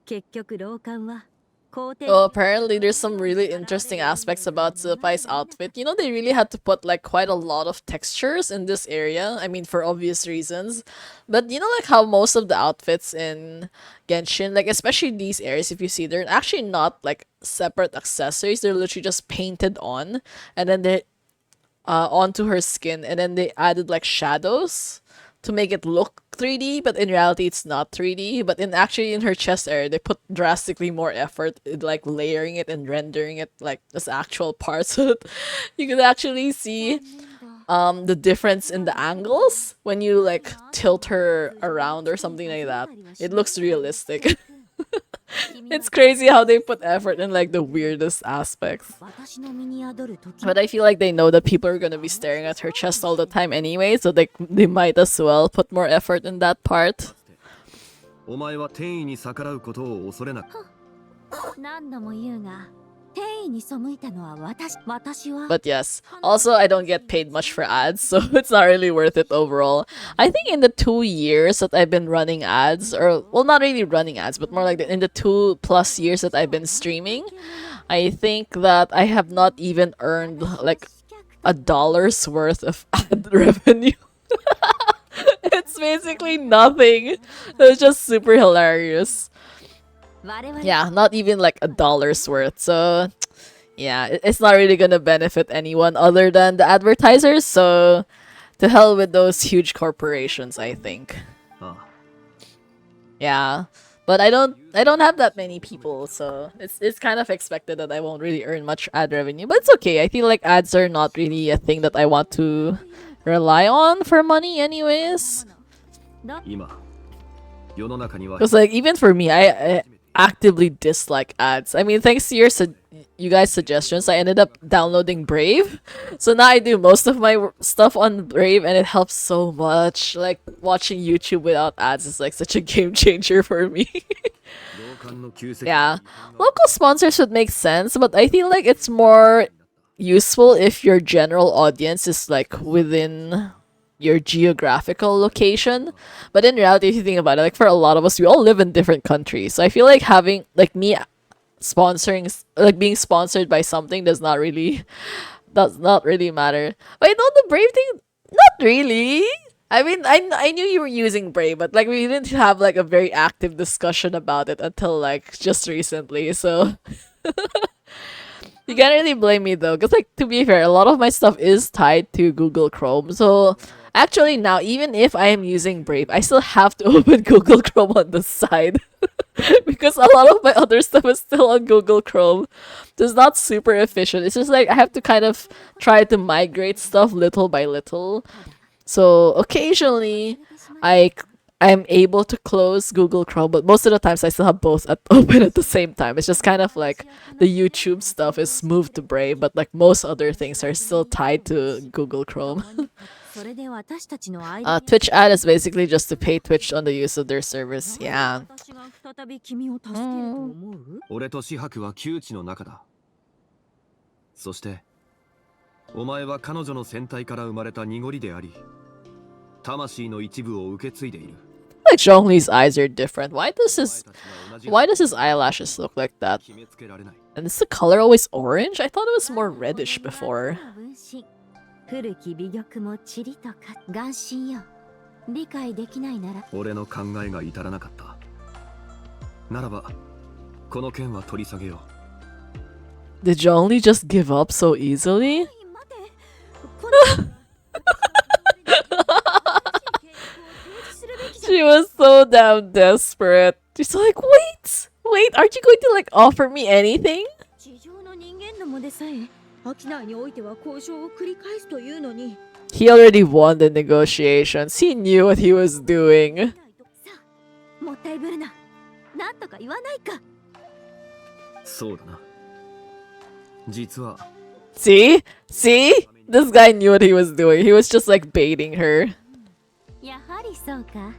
結局老館は Oh, apparently there's some really interesting aspects about Zupai's outfit. You know, they really had to put like quite a lot of textures in this area. I mean, for obvious reasons. But you know, like how most of the outfits in Genshin, like especially these areas, if you see, they're actually not like separate accessories. They're literally just painted on, and then they onto her skin, and then they added like shadows to make it look 3D, but in reality it's not 3D. But in her chest area, they put drastically more effort in like layering it and rendering it like as actual parts. So that you can actually see the difference in the angles when you like tilt her around or something like that. It looks realistic. It's crazy how they put effort in like the weirdest aspects. But I feel like they know that people are gonna be staring at her chest all the time anyway, so they might as well put more effort in that part. お前は天意に逆らうことを恐れなく何度も言うが天意に背いたのは私は But yes, also I don't get paid much for ads, so it's not really worth it overall. I think in the 2 years that I've been running ads, or well, not really running ads, but more like in the 2+ years that I've been streaming, I think that I have not even earned like $1 worth of ad revenue. It's basically nothing. It's just super hilarious. Yeah, not even like $1 worth. So yeah, it's not really gonna benefit anyone other than the advertisers. So to hell with those huge corporations, I think. ああ Yeah, but I don't have that many people, so it's kind of expected that I won't really earn much ad revenue. But it's okay. I feel like ads are not really a thing that I want to rely on for money, anyways. 今世の中には Because like even for me, I actively dislike ads. I mean, thanks to you guys' suggestions, I ended up downloading Brave. So now I do most of my stuff on Brave, and it helps so much. Like watching YouTube without ads is like such a game changer for me. 同感の旧跡 Yeah, local sponsors would make sense, but I feel like it's more useful if your general audience is like within your geographical location. But in reality, if you think about it, like for a lot of us, we all live in different countries. So I feel like having like me sponsoring, like being sponsored by something does not really matter. Wait, no, the Brave thing, not really. I mean, I knew you were using Brave, but like we didn't have like a very active discussion about it until like just recently. So you can't really blame me though, because like to be fair, a lot of my stuff is tied to Google Chrome. So actually now, even if I am using Brave, I still have to open Google Chrome on the side. Because a lot of my other stuff is still on Google Chrome. So it's not super efficient. It's just like I have to kind of try to migrate stuff little by little. So occasionally I'm able to close Google Chrome, but most of the times I still have both open at the same time. It's just kind of like the YouTube stuff is moved to Brave, but like most other things are still tied to Google Chrome. Twitch ad is basically just to pay Twitch on the use of their service. Yeah. 俺と紫伯は窮地の中だそしてお前は彼女の戦隊から生まれた濁りであり魂の一部を受け継いでいる Like Zhongli's eyes are different. Why does his eyelashes look like that? 決めつけられない And is the color always orange? I thought it was more reddish before. 古き美玉もチリとか眼心よ理解できないなら俺の考えが至らなかったならばこの件は取り下げよう Did Zhongli just give up so easily? 待て She was so damn desperate. She's like, wait, aren't you going to like offer me anything? 地上の人間どもでさえ商いにおいては交渉を繰り返すというのに He already won the negotiations. He knew what he was doing. さあもったいぶるななんとか言わないかそうだな。実は See? This guy knew what he was doing. He was just like baiting her. やはりそうか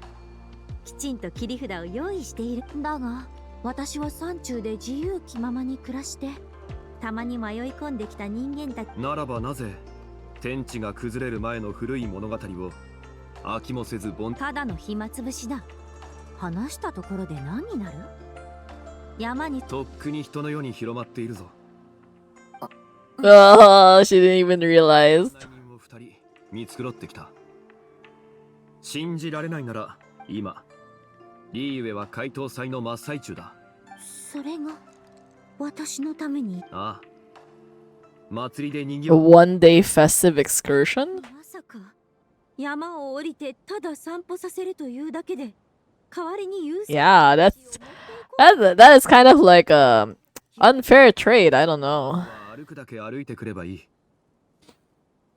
きちんと切り札を用意しているだが私は山中で自由気ままに暮らしてたまに迷い込んできた人間たちならばなぜ天地が崩れる前の古い物語を飽きもせずただの暇つぶしだ話したところで何になる山にとっくに人の世に広まっているぞ。 Oh, she didn't even realize. 罪人を二人見繕ってきた。信じられないなら今リーウェは解凍祭の真っ最中だ。それが私のためにああ、祭りで人 A 形 one-day festive excursion? まさか山を降りてただ散歩させるというだけで代わりに優先 Yeah, that is kind of like a unfair trade. I don't know. 歩くだけ歩いてくればいい。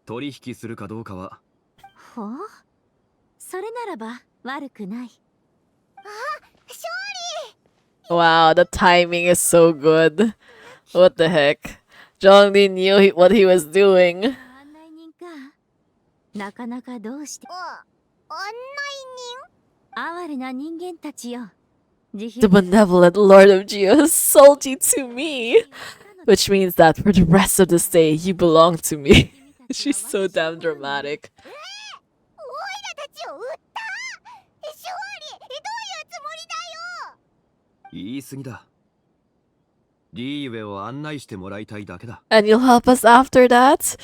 取引するかどうかはほうそれならば悪くない Wow, the timing is so good. What the heck? Zhongli knew what he was doing. 案内人かなかなかどうして案内人哀れな人間たちよ The benevolent Lord of Geo is salty to me. Which means that for the rest of this day, you belong to me. She's so damn dramatic. おいらたちを売った勝利どういうつもりだよ言い過ぎだ。リーウェを案内してもらいたいだけだ。 And you'll help us after that?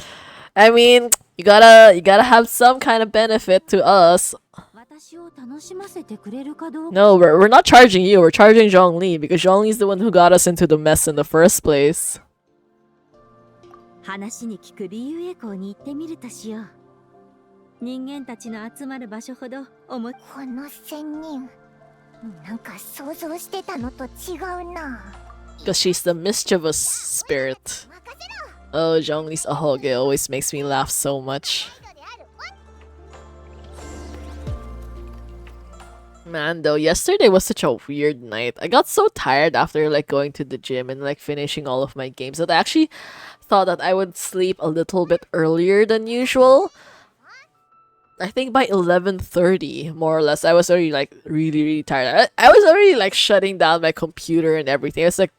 I mean, you gotta have some kind of benefit to us. 私を楽しませてくれるかどうか No, we're not charging you. We're charging Zhongli because Zhongli's the one who got us into the mess in the first place. 話に聞く理由へ港に行ってみるとしよう人間たちの集まる場所ほどこの仙人なんか想像してたのと違うな Because she's the mischievous spirit. Oh, Zhongli's ahoge always makes me laugh so much. Man, though, yesterday was such a weird night. I got so tired after like going to the gym and like finishing all of my games that I actually thought that I would sleep a little bit earlier than usual. I think by 11:30, more or less, I was already like really tired. I was already like shutting down my computer and everything. I was like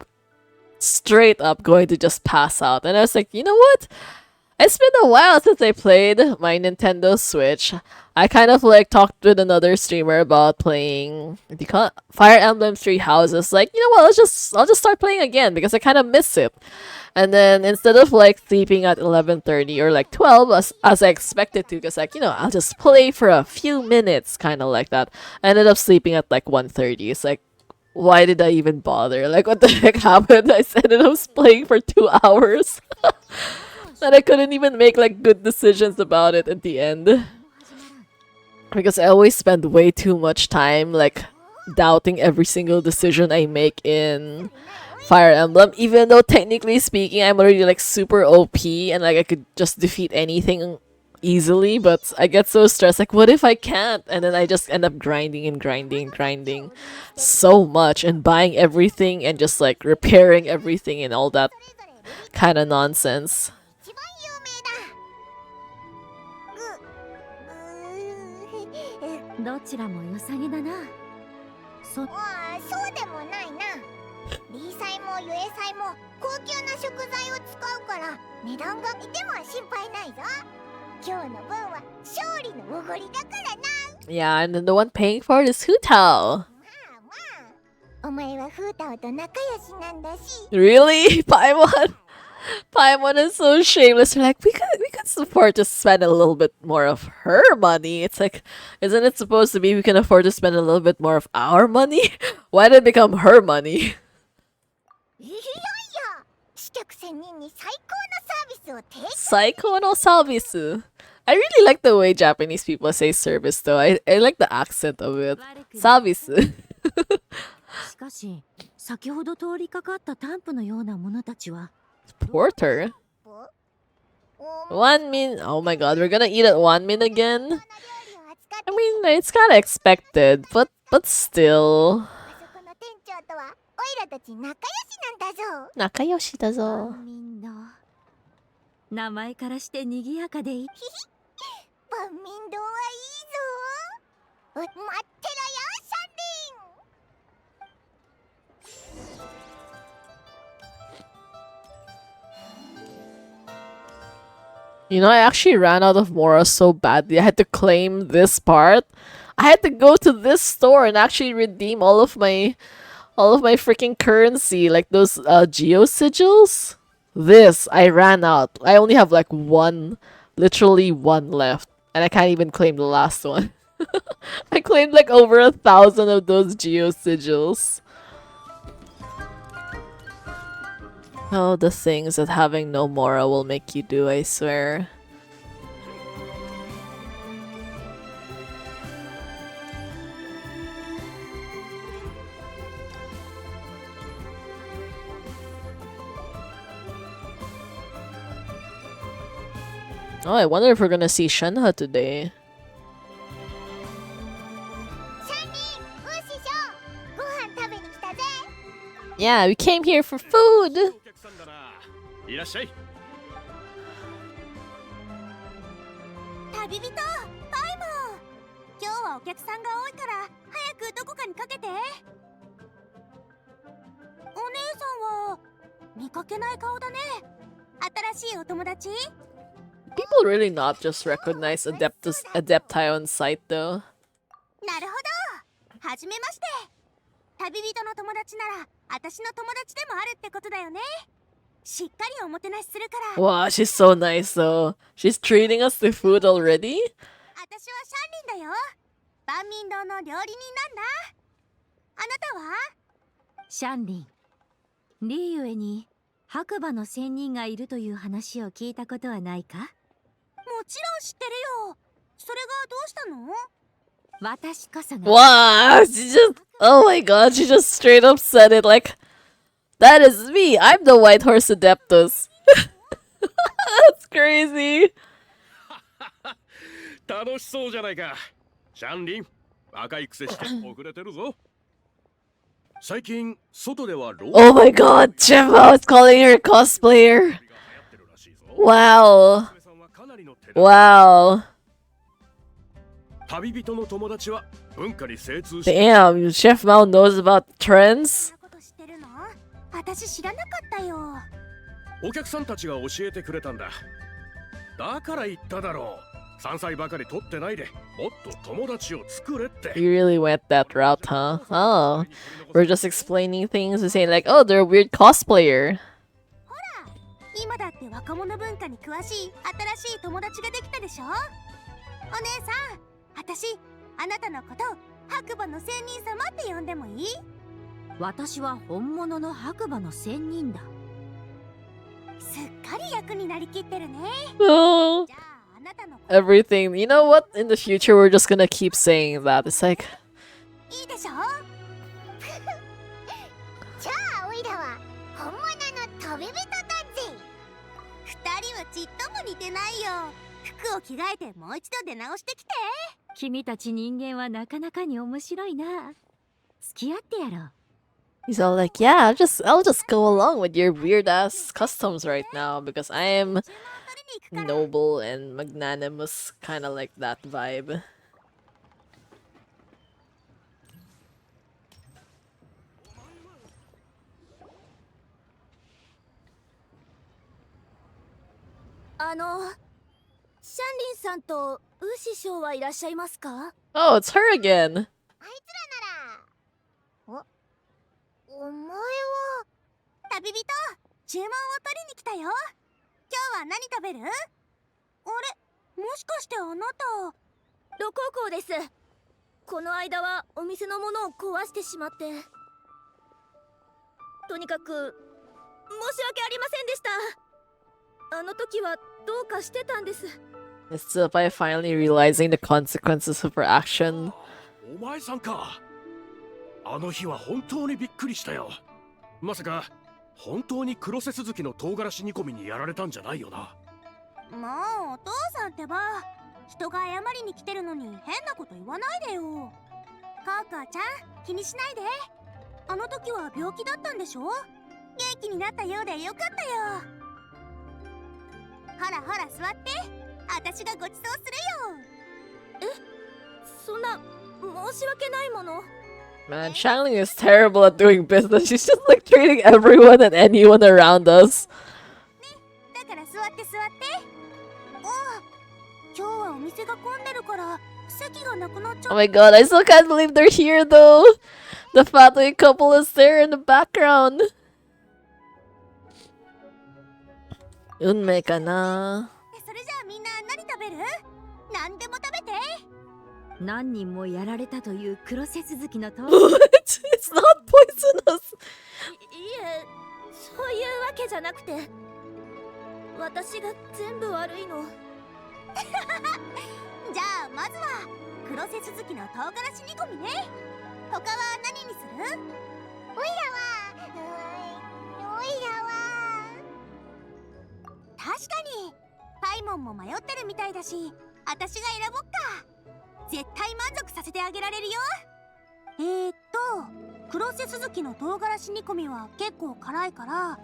straight up going to just pass out. And I was like, you know what? It's been a while since I played my Nintendo Switch. I kind of like talked with another streamer about playing what do you call it? Fire Emblem Three Houses. Like, you know what? I'll just start playing again because I kind of miss it. And then instead of like sleeping at 11:30 or like 12 as I expected to, because like, you know, I'll just play for a few minutes, kind of like that. I ended up sleeping at like 1:30. It's like, why did I even bother? Like, what the heck happened? I ended up playing for 2 hours. And I couldn't even make like good decisions about it at the end. Because I always spend way too much time like doubting every single decision I make in Fire Emblem. Even though technically speaking I'm already like super OP and like I could just defeat anything easily, but I get so stressed like what if I can't? And then I just end up grinding so much and buying everything and just like repairing everything and all that kind of nonsense. どちらも良さげだなそうでもないなリ祭もユエ祭も高級な食材を使うから値段がいても心配ないぞ今日の分は勝利のおごりだからな Yeah, and then the one paying for it is Hutao. お前はフータオと仲良しなんだし Really? Paimon is so shameless. They're like, we could afford to spend a little bit more of her money. It's like, isn't it supposed to be we can afford to spend a little bit more of our money? Why did it become her money? いやいや試客仙人に最高のサービスを提供 Psycho no service. I really like the way Japanese people say service though. I like the accent of it. 悪くないサービス。しかし先ほど通りかかったタンプのようなものたちは Porter? 1 min. Oh my god, we're gonna eat at 1 min again? I mean, it's kinda expected, but still. あそこの店長とはオイラたち仲良しなんだぞ。仲良しだぞ。みんな名前からして賑やかでいい。万民堂はいいぞ。待ってろよ、シャンリン。You know, I actually ran out of Mora so badly. I had to claim this part. I had to go to this store and actually redeem all of my freaking currency, like those geo sigils. This I ran out. I only have like one, literally one left, and I can't even claim the last one. I claimed like over 1,000 of those geo sigils. Oh, the things that having no Mora will make you do, I swear. Oh, I wonder if we're gonna see Shenhe today. シャンリン、ウーシショー、ご飯食べに来たぜ。 Yeah, we came here for food! お客さんだな。いらっしゃい。旅人、パイモン。今日はお客さんが多いから早くどこかにかけて。お姉さんは見かけない顔だね。新しいお友達？ People really not just recognize Adepti on sight though. なるほど。はじめまして。旅人の友達なら私の友達でもあるってことだよね。しっかりおもてなしするから。 Wow, she's so nice though. She's treating us to food already? 私はシャンリンだよ。万民堂の料理人なんだ。あなたは？シャンリン。リーユエに白馬の仙人がいるという話を聞いたことはないか？もちろん知ってるよ。それがどうしたの？私こそが。 Wow, she just, oh my god, she just straight up said it like, that is me, I'm the White Horse Adeptus. That's crazy. 楽しそうじゃないか。シャンリン、若いくせして遅れてるぞ。最近外ではロー Oh my god, Gemma is calling her a cosplayer. Wow. Wow. 旅人の友達は文化に精通して Damn, Chef Mao knows about trends? そんなこと知ってるの？私知らなかったよ。お客さんたちが教えてくれたんだ。だから言っただろう。山菜ばかり取ってないでもっと友達を作れって。 You really went that route, huh? Oh. We're just explaining things and saying like, oh, they're a weird cosplayer. 今だって若者文化に詳しい新しい友達ができたでしょ。お姉さん、私あなたのこと白馬の仙人様って呼んでもいい？私は本物の白馬の仙人だ。すっかり役になりきってるね。 Oh, じゃああなたの everything. You know what? In the future, we're just gonna keep saying that. It's like, いいでしょ。じゃあおいらは本物の旅人だぜ。二人はちっとも似てないよ。服を着替えてもう一度出直してきて。君たち人間はなかなかに面白いな。付き合ってやろう。 he's all like, yeah, I'll just go along with your weird ass customs right now because I am 注文を取りに行くから。 noble and magnanimous, kind of like that vibe. シャンリンさんとウーシショウはいらっしゃいますか？ Oh, it's her again. あいつらなら。お前は旅人、注文を取りに来たよ。今日は何食べる？あれ、もしかしてあなた。ロココです。この間はお店のものを壊してしまって。とにかく申し訳ありませんでした。あの時はどうかしてたんです。It's by finally realizing the consequences of her action. お前さんか。あの日は本当にびっくりしたよ。まさか本当に黒瀬鈴木の唐辛子煮込みにやられたんじゃないよな。もうお父さんってば、人が謝りに来てるのに変なこと言わないでよ。カーカーちゃん、気にしないで。あの時は病気だったんでしょ。元気になったようでよかったよ。ほらほら座って、私がごちそうするよ。え、そんな申し訳ないもの。 Man, Changeling is terrible at doing business. She's just like treating everyone and anyone around us. だから座って座って。おう、今日はお店が混んでるから席がなくなっちゃ Oh う。 my god, I still can't believe they're here though. The family couple is there in the background. 運命かな。それじゃあみんな何食べる？何でも食べて。何人もやられたという黒瀬鈴木のと What? It's not poisonous. いえ、そういうわけじゃなくて、私が全部悪いの。じゃあまずは黒瀬鈴木の唐辛子煮込みね。他は何にする？おいらは確かにパイモンも迷ってるみたいだし、私が選ぼっか。絶対満足させてあげられるよ。黒瀬鈴木の唐辛子煮込みは結構辛いから、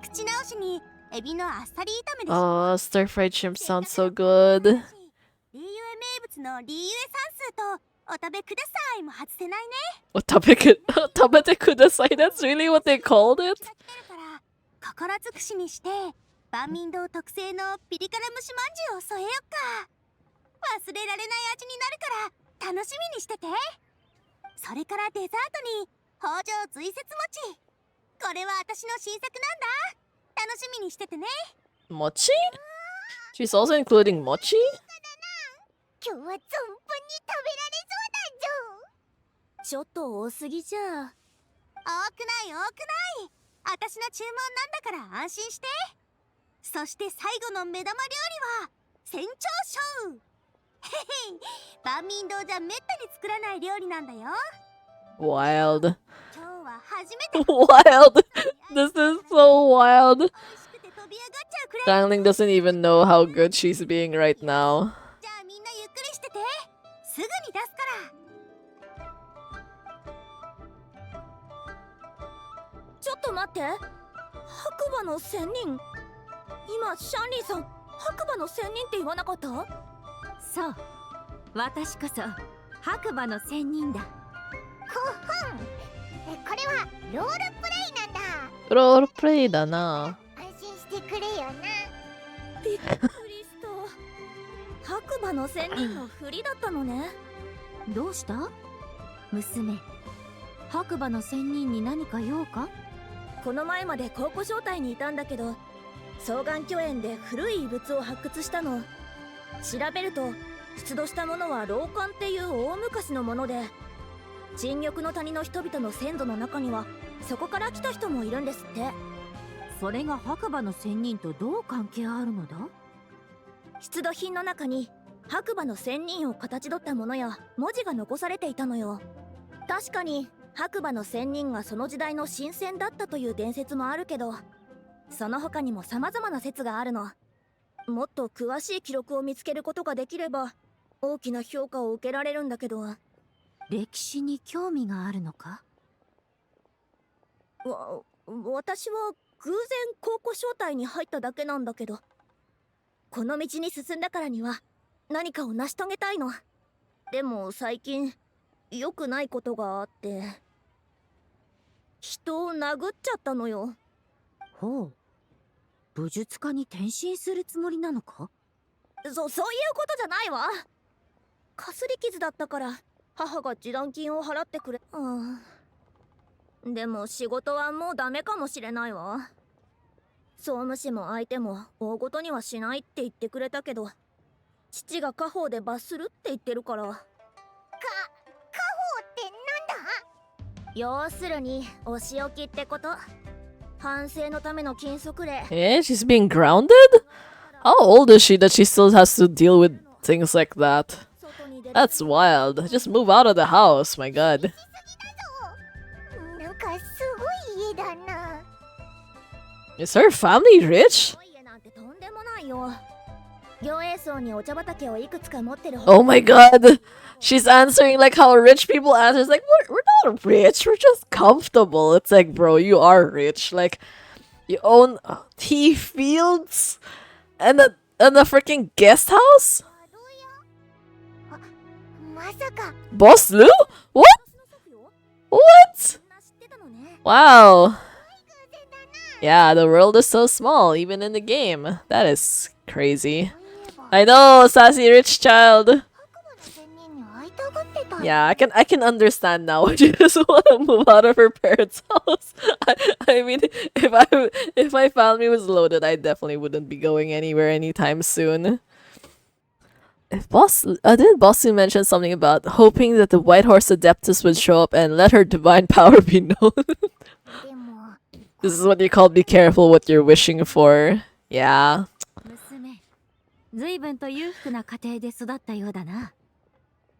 口直しにエビのあっさり炒めでしょ。 Oh, stir fried shrimp sounds so good. リーユエ名物のリーユエ算数とお食べくださいも外せないね。食べてください. That's really what they called it? が来てるから心尽くしにして、万民堂特製のピリ辛蒸しまんじゅうを添えよっか。忘れられない味になるから楽しみにしてて。それからデザートに北条随節餅。これは私の新作なんだ。楽しみにしててね。 Mochi? She's also including mochi? 今日は存分に食べられそうだぞ。ちょっと多すぎじゃ。多くない多くない。私の注文なんだから安心して。そして最後の目玉料理は船長ショー。へへ、万民堂じゃめったに作らない料理なんだよ。 Wild. 今日は初めて。 Wild. This is so wild. 美味しくて飛び上がっちゃうくらい。 Changeling doesn't even know how good she's being right now. じゃあみんなゆっくりしてて。すぐに出すから。ちょっと待って。白馬の仙人。今シャンリーさん、白馬の仙人って言わなかった？そう、私こそ白馬の仙人だ。これはロールプレイなんだ。ロールプレイだな。安心してくれよな。びっくりした。白馬の仙人のふりだったのね。どうした？娘、白馬の仙人に何か用か？この前まで考古状態にいたんだけど、双眼鏡園で古い遺物を発掘したの。調べると出土したものは老漢っていう大昔のもので、陳玉の谷の人々の先祖の中にはそこから来た人もいるんですって。それが白馬の仙人とどう関係あるのだ？出土品の中に白馬の仙人を形取ったものや文字が残されていたのよ。確かに白馬の仙人がその時代の神仙だったという伝説もあるけど、その他にも様々な説があるの。もっと詳しい記録を見つけることができれば大きな評価を受けられるんだけど。歴史に興味があるのか？私は偶然考古招待に入っただけなんだけど、この道に進んだからには何かを成し遂げたいの。でも最近良くないことがあって、人を殴っちゃったのよ。ほう、武術家に転身するつもりなのか？そういうことじゃないわ。かすり傷だったから母が示談金を払ってくれ。でも仕事はもうダメかもしれないわ。総務士も相手も大ごとにはしないって言ってくれたけど、父が家宝で罰するって言ってるから。家宝ってなんだ？要するにお仕置きってこと。反省のための禁則令。She's being grounded? How old is she that she still has to deal with things like that? That's wild. Just move out of the house, my god. なんかすごい家だな。 Is her family rich? 家なんてとんでもないよ。行営層にお茶畑をいくつか持ってる。 Oh my god. She's answering like how rich people answer. It's like, we're not rich, we're just comfortable. It's like, bro, you are rich. Like, you own tea fields and a freaking guest house? あ、まさか。 Boss Lou? What? What? Wow. Yeah, the world is so small, even in the game. That is crazy. I know, sassy rich child. Yeah, I can understand now why she just want to move out of her parents' house. I mean, if my family was loaded, I definitely wouldn't be going anywhere anytime soon. If didn't Bossu mention something about hoping that the White Horse Adeptus would show up and let her divine power be known? This is what you call be careful what you're wishing for. Yeah. 娘、随分と裕福な家庭で育ったようだな。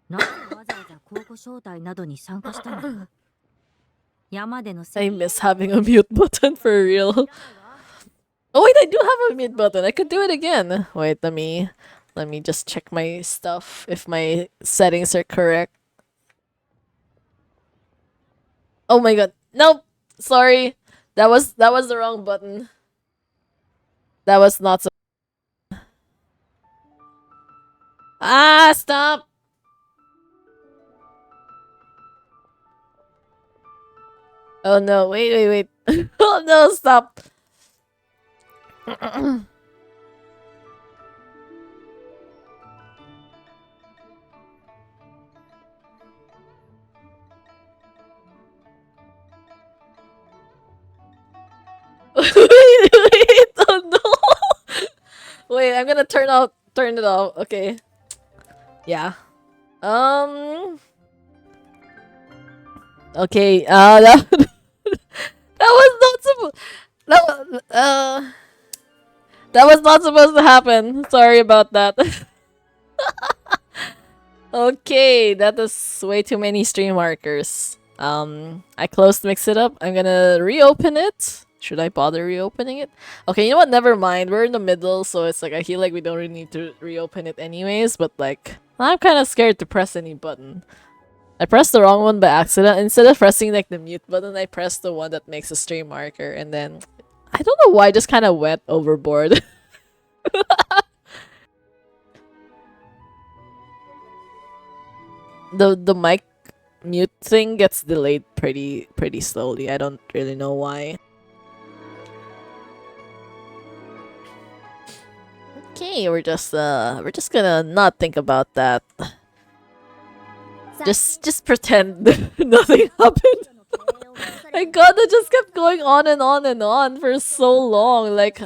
なぜわざわざ高校招待などに参加したのだ。山での I miss having a mute button for real. Oh wait, I do have a mute button. I could do it again. Wait, let me just check my stuff if my settings are correct. Oh my god. Nope. Sorry. That was the wrong button. That was not so. Ah, stop. Oh no, wait. Oh no, stop. wait, oh no. Wait, I'm gonna turn it off. Okay. Yeah. Okay, that that was not supposed that was not supposed to happen. Sorry about that. Okay, that is way too many stream markers. I closed Mix It Up. I'm gonna reopen it. Should I bother reopening it? Okay, you know what? Never mind. We're in the middle, so it's like I feel like we don't really need to reopen it anyways, but like I'm kind of scared to press any button. I pressed the wrong one by accident. Instead of pressing like the mute button, I pressed the one that makes a stream marker, and then I don't know why I just kind of went overboard. The mic mute thing gets delayed pretty slowly. I don't really know why. Okay, we're just gonna not think about that. Just pretend nothing happened. My god, that just kept going on and on and on for so long. Like,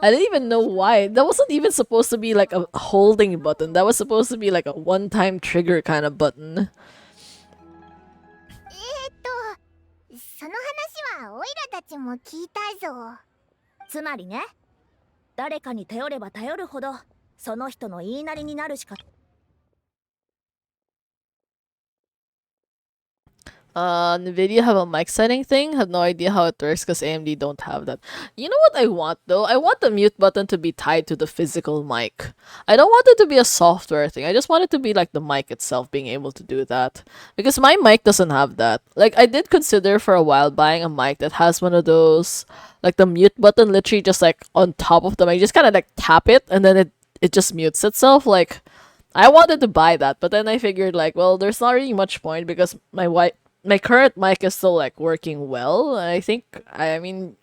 I didn't even know why. That wasn't even supposed to be like a holding button. That was supposed to be like a one-time trigger kind of button. その話はオイラたちも聞いたぞ。つまりね、誰かに頼れば頼るほど、その人の言いなりになるしか。Nvidia have a mic setting thing. Have no idea how it works because AMD don't have that. You know what I want though? I want the mute button to be tied to the physical mic. I don't want it to be a software thing. I just want it to be like the mic itself being able to do that. Because my mic doesn't have that. Like I did consider for a while buying a mic that has one of those, like the mute button literally just like on top of the mic. You just kind of like tap it and then it just mutes itself. Like I wanted to buy that, but then I figured like, well, there's not really much point because my current mic is still like working well. I mean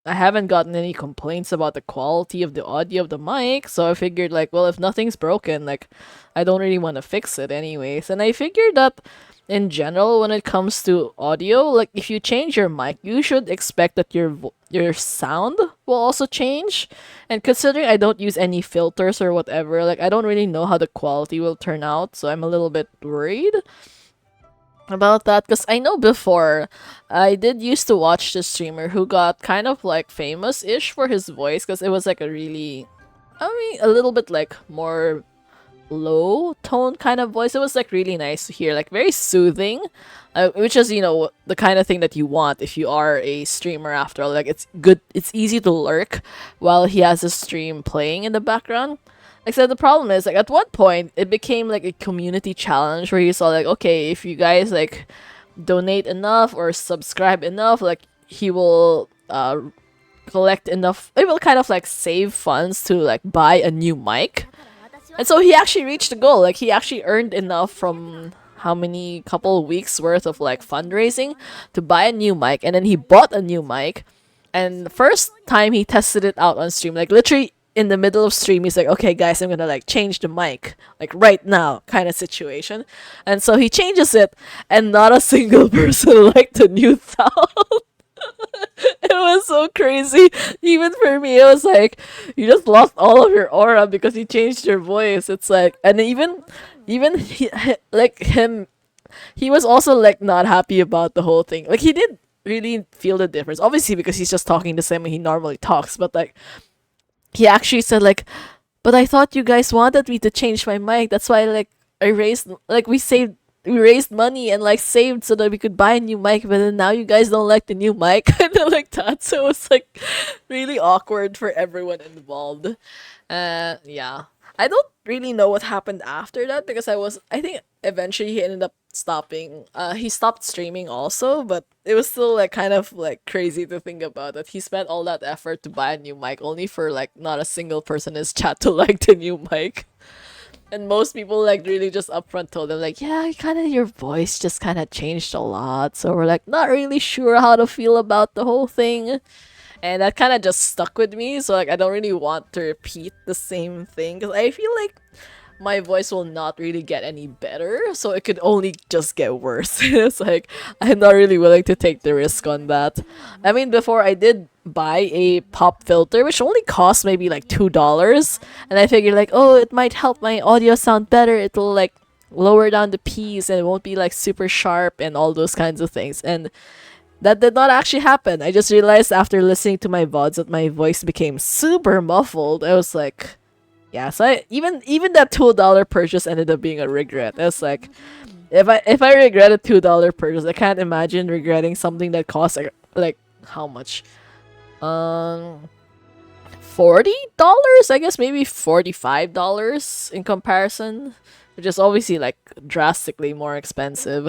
I haven't gotten any complaints about the quality of the audio of the mic, so I figured like, well, if nothing's broken, like I don't really want to fix it anyways. And I figured that in general when it comes to audio, like if you change your mic, you should expect that your sound will also change. And considering I don't use any filters or whatever, like I don't really know how the quality will turn out, so I'm a little bit worried about that because I know before I did used to watch this streamer who got kind of like famous-ish for his voice because it was like a really I mean, a little bit like more low tone kind of voice. It was like really nice to hear, like very soothing, which is, you know, the kind of thing that you want if you are a streamer. After all, like it's good, it's easy to lurk while he has a stream playing in the background. Except the problem is, like, at one point it became like a community challenge where you saw like, okay, if you guys like donate enough or subscribe enough, like he will collect enough, it will kind of like save funds to like buy a new mic. And so he actually reached the goal. Like he actually earned enough from how many couple weeks worth of like fundraising to buy a new mic, and then he bought a new mic. And the first time he tested it out on stream, like literally in the middle of stream, he's like, "Okay, guys, I'm gonna like change the mic, like right now," kind of situation. And so he changes it, and not a single person liked the new sound. It was so crazy. Even for me, it was like you just lost all of your aura because you changed your voice. It's like, and even like him, he was also like not happy about the whole thing. Like he did really feel the difference, obviously because he's just talking the same way he normally talks. But like he actually said like, "But I thought you guys wanted me to change my mic. That's why like I raised like we raised money and like saved so that we could buy a new mic, but then now you guys don't like the new mic," kind of like that. So it was like really awkward for everyone involved. Yeah, I don't really know what happened after that because I think eventually he ended up stopping. He stopped streaming also, but it was still like kind of like crazy to think about that he spent all that effort to buy a new mic only for like not a single person in his chat to like the new mic. And most people like really just upfront told them like, yeah, kind of your voice just kind of changed a lot. So we're like not really sure how to feel about the whole thing. And that kind of just stuck with me. So like I don't really want to repeat the same thing because I feel like my voice will not really get any better. So it could only just get worse. It's like I'm not really willing to take the risk on that. I mean, before I did buy a pop filter, which only cost maybe like $2, and I figured like, oh, it might help my audio sound better. It'll like lower down the P's and it won't be like super sharp and all those kinds of things. And that did not actually happen. I just realized after listening to my VODs that my voice became super muffled. I was like, yeah, so even that $2 purchase ended up being a regret. It's like if I regret a $2 purchase, I can't imagine regretting something that costs like how much? $40? I guess maybe $45 in comparison, which is obviously like drastically more expensive.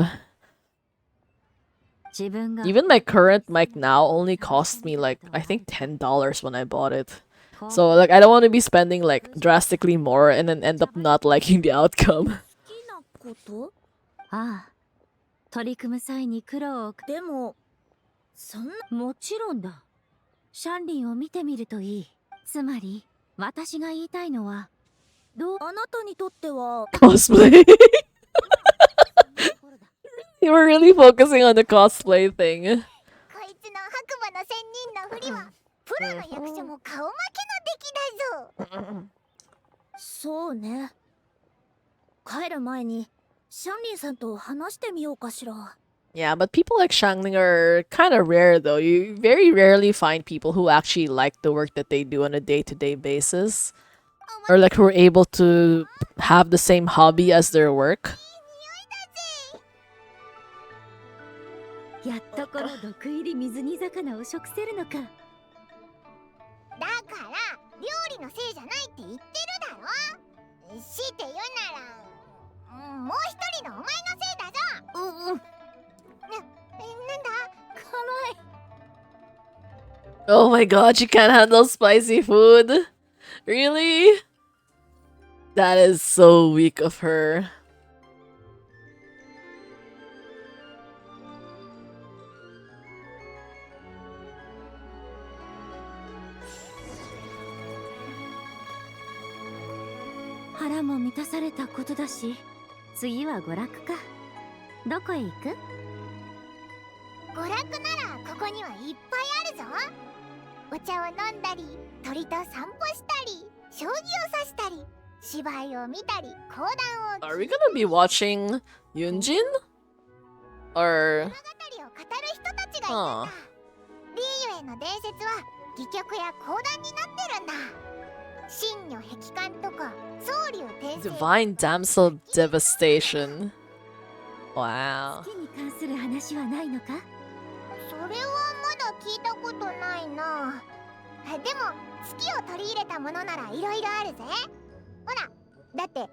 Even my current mic now only cost me like I think $10 when I bought it. So like I don't want to be spending like drastically more and then end up not liking the outcome. ああ、取り組む際に苦労を。でも、そんな、もちろんだ。シャンリンを見てみるといい。つまり、私が言いたいのは、あなたにとっては Cosplay. You were really focusing on the cosplay thing. こいつの白馬の仙人のふりはプロの役者も顔負けの出来だぞ。そうね。帰る前にシャンリンさんと話してみようかしら。 Yeah, but people like Shangling are kind of rare though. You very rarely find people who actually like the work that they do on a day-to-day basis. Or like who are able to have the same hobby as their work. やっとこの毒入り水煮魚を食せるのか。だから料理のせいじゃないって言ってるだろ。強いて言うなら、もう一人のお前のせいだぞ。なんだ？辛い。 Oh my god, she can't handle spicy food? Really? That is so weak of her. "腹も満たされたことだし、次は娯楽か。どこへ行く？娯楽ならここにはいっぱいあるぞ。お茶を飲んだり、鳥と散歩したり、将棋を指したり、芝居を見たり、講談を Are we gonna be watching Yunjin? Or... 物語を語る人たちがいるんだ。リーユへの伝説は戯曲や講談になってるんだ。真女壁観とか総流転生 Divine Damsel Devastation. Wow. 月に関する話はないのか？それはまだ聞いたことないな。でも月を取り入れたものならいろいろあるぜ。ほら、だってリ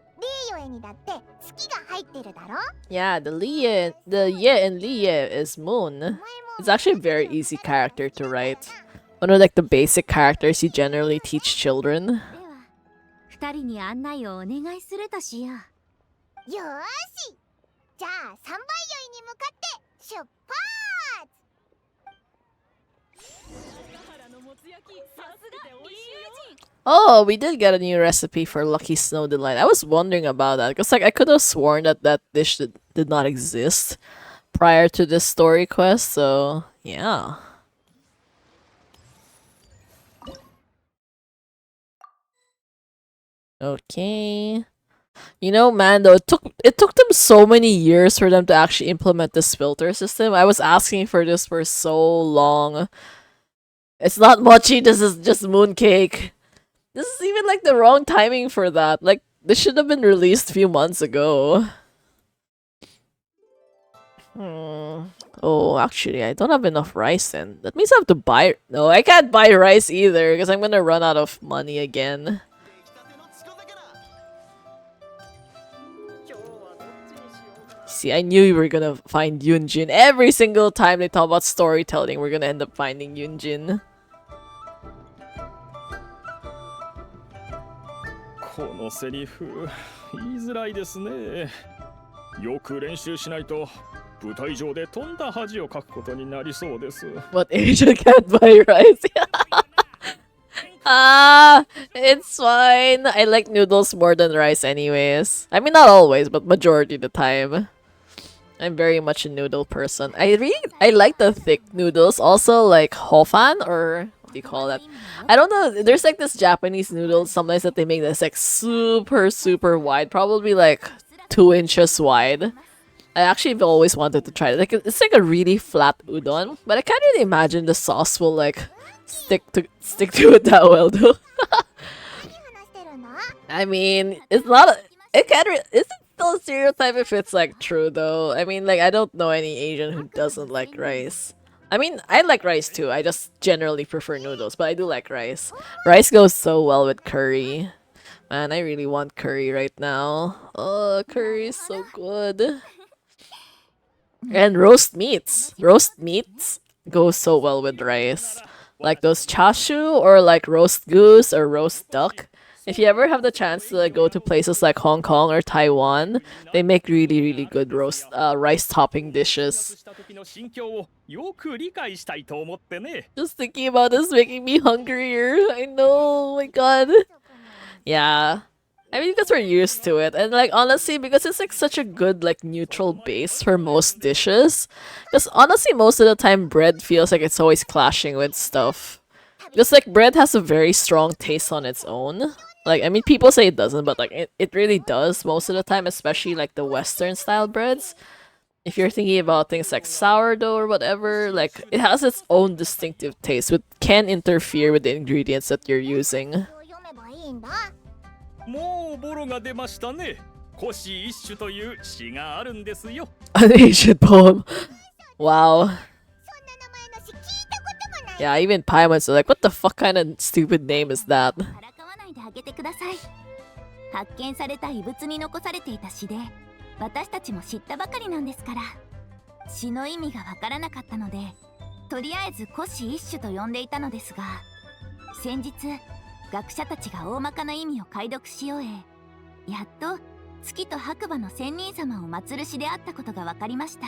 ーヨエにだって月が入ってるだろ。 Yeah, the Ye in Liye is Moon. It's actually a very easy character to write. One of like the basic characters you generally teach children. では二人に案内をお願いするとしよう。よーし、じゃあ三倍酔いに向かって出発。 Oh, we did get a new recipe for Lucky Snow Delight. I was wondering about that because like I could have sworn that that dish did not exist prior to this story quest. So yeah. Okay. You know, man, though it took them so many years for them to actually implement this filter system. I was asking for this for so long. It's not mochi, this is just mooncake. This is even like the wrong timing for that. Like this should have been released a few months ago. Oh, actually, I don't have enough rice then. That means I have to buy. No, I can't buy rice either because I'm gonna run out of money again. See, I knew we were gonna find Yunjin. Every single time they talk about storytelling, we're gonna end up finding Yunjin. このセリフ言いづらいですね。よく練習しないと舞台上で飛んだ恥をかくことになりそうです。 What Asian can't buy rice? Ah, it's fine. I like noodles more than rice anyways. I mean, not always, but majority of the time. I'm very much a noodle person. I like the thick noodles. Also, like hofan, or what do you call that? I don't know. There's like this Japanese noodles sometimes that they make that's like super wide, probably like 2 inches wide. I actually have always wanted to try it. Like it's like a really flat udon, but I can't really imagine the sauce will like stick to it that well, though. I mean, it's not. It can't. It's still a stereotype if it's like true, though. I mean, like I don't know any Asian who doesn't like rice. I mean, I like rice too. I just generally prefer noodles, but I do like rice. Rice goes so well with curry. Man, I really want curry right now. Oh, curry is so good. And roast meats. Roast meats go so well with rice. Like those chashu or like roast goose or roast duck. If you ever have the chance to like, go to places like Hong Kong or Taiwan, they make really good roast rice topping dishes. Just thinking about this making me hungrier. I know, oh my god. Yeah. I mean, because we're used to it. And like, honestly, because it's like such a good like neutral base for most dishes. Because honestly, most of the time bread feels like it's always clashing with stuff. Just like bread has a very strong taste on its own. Like, I mean, people say it doesn't, but like it really does most of the time, especially like the Western style breads. If you're thinking about things like sourdough or whatever, like it has its own distinctive taste, which can interfere with the ingredients that you're using. もうボロが出ましたね。古詩一首という詩があるんですよ。 An Asian poem. Wow. Yeah, even Paimon's like, what the fuck kind of stupid name is that? からかわないであげてください。発見された遺物に残されていた詩で、私たちも知ったばかりなんですから。詩の意味がわからなかったので、とりあえず古詩一首と呼んでいたのですが、先日学者たちが大まかな意味を解読し終え、やっと月と白馬の仙人様を祀る詩であったことが分かりました。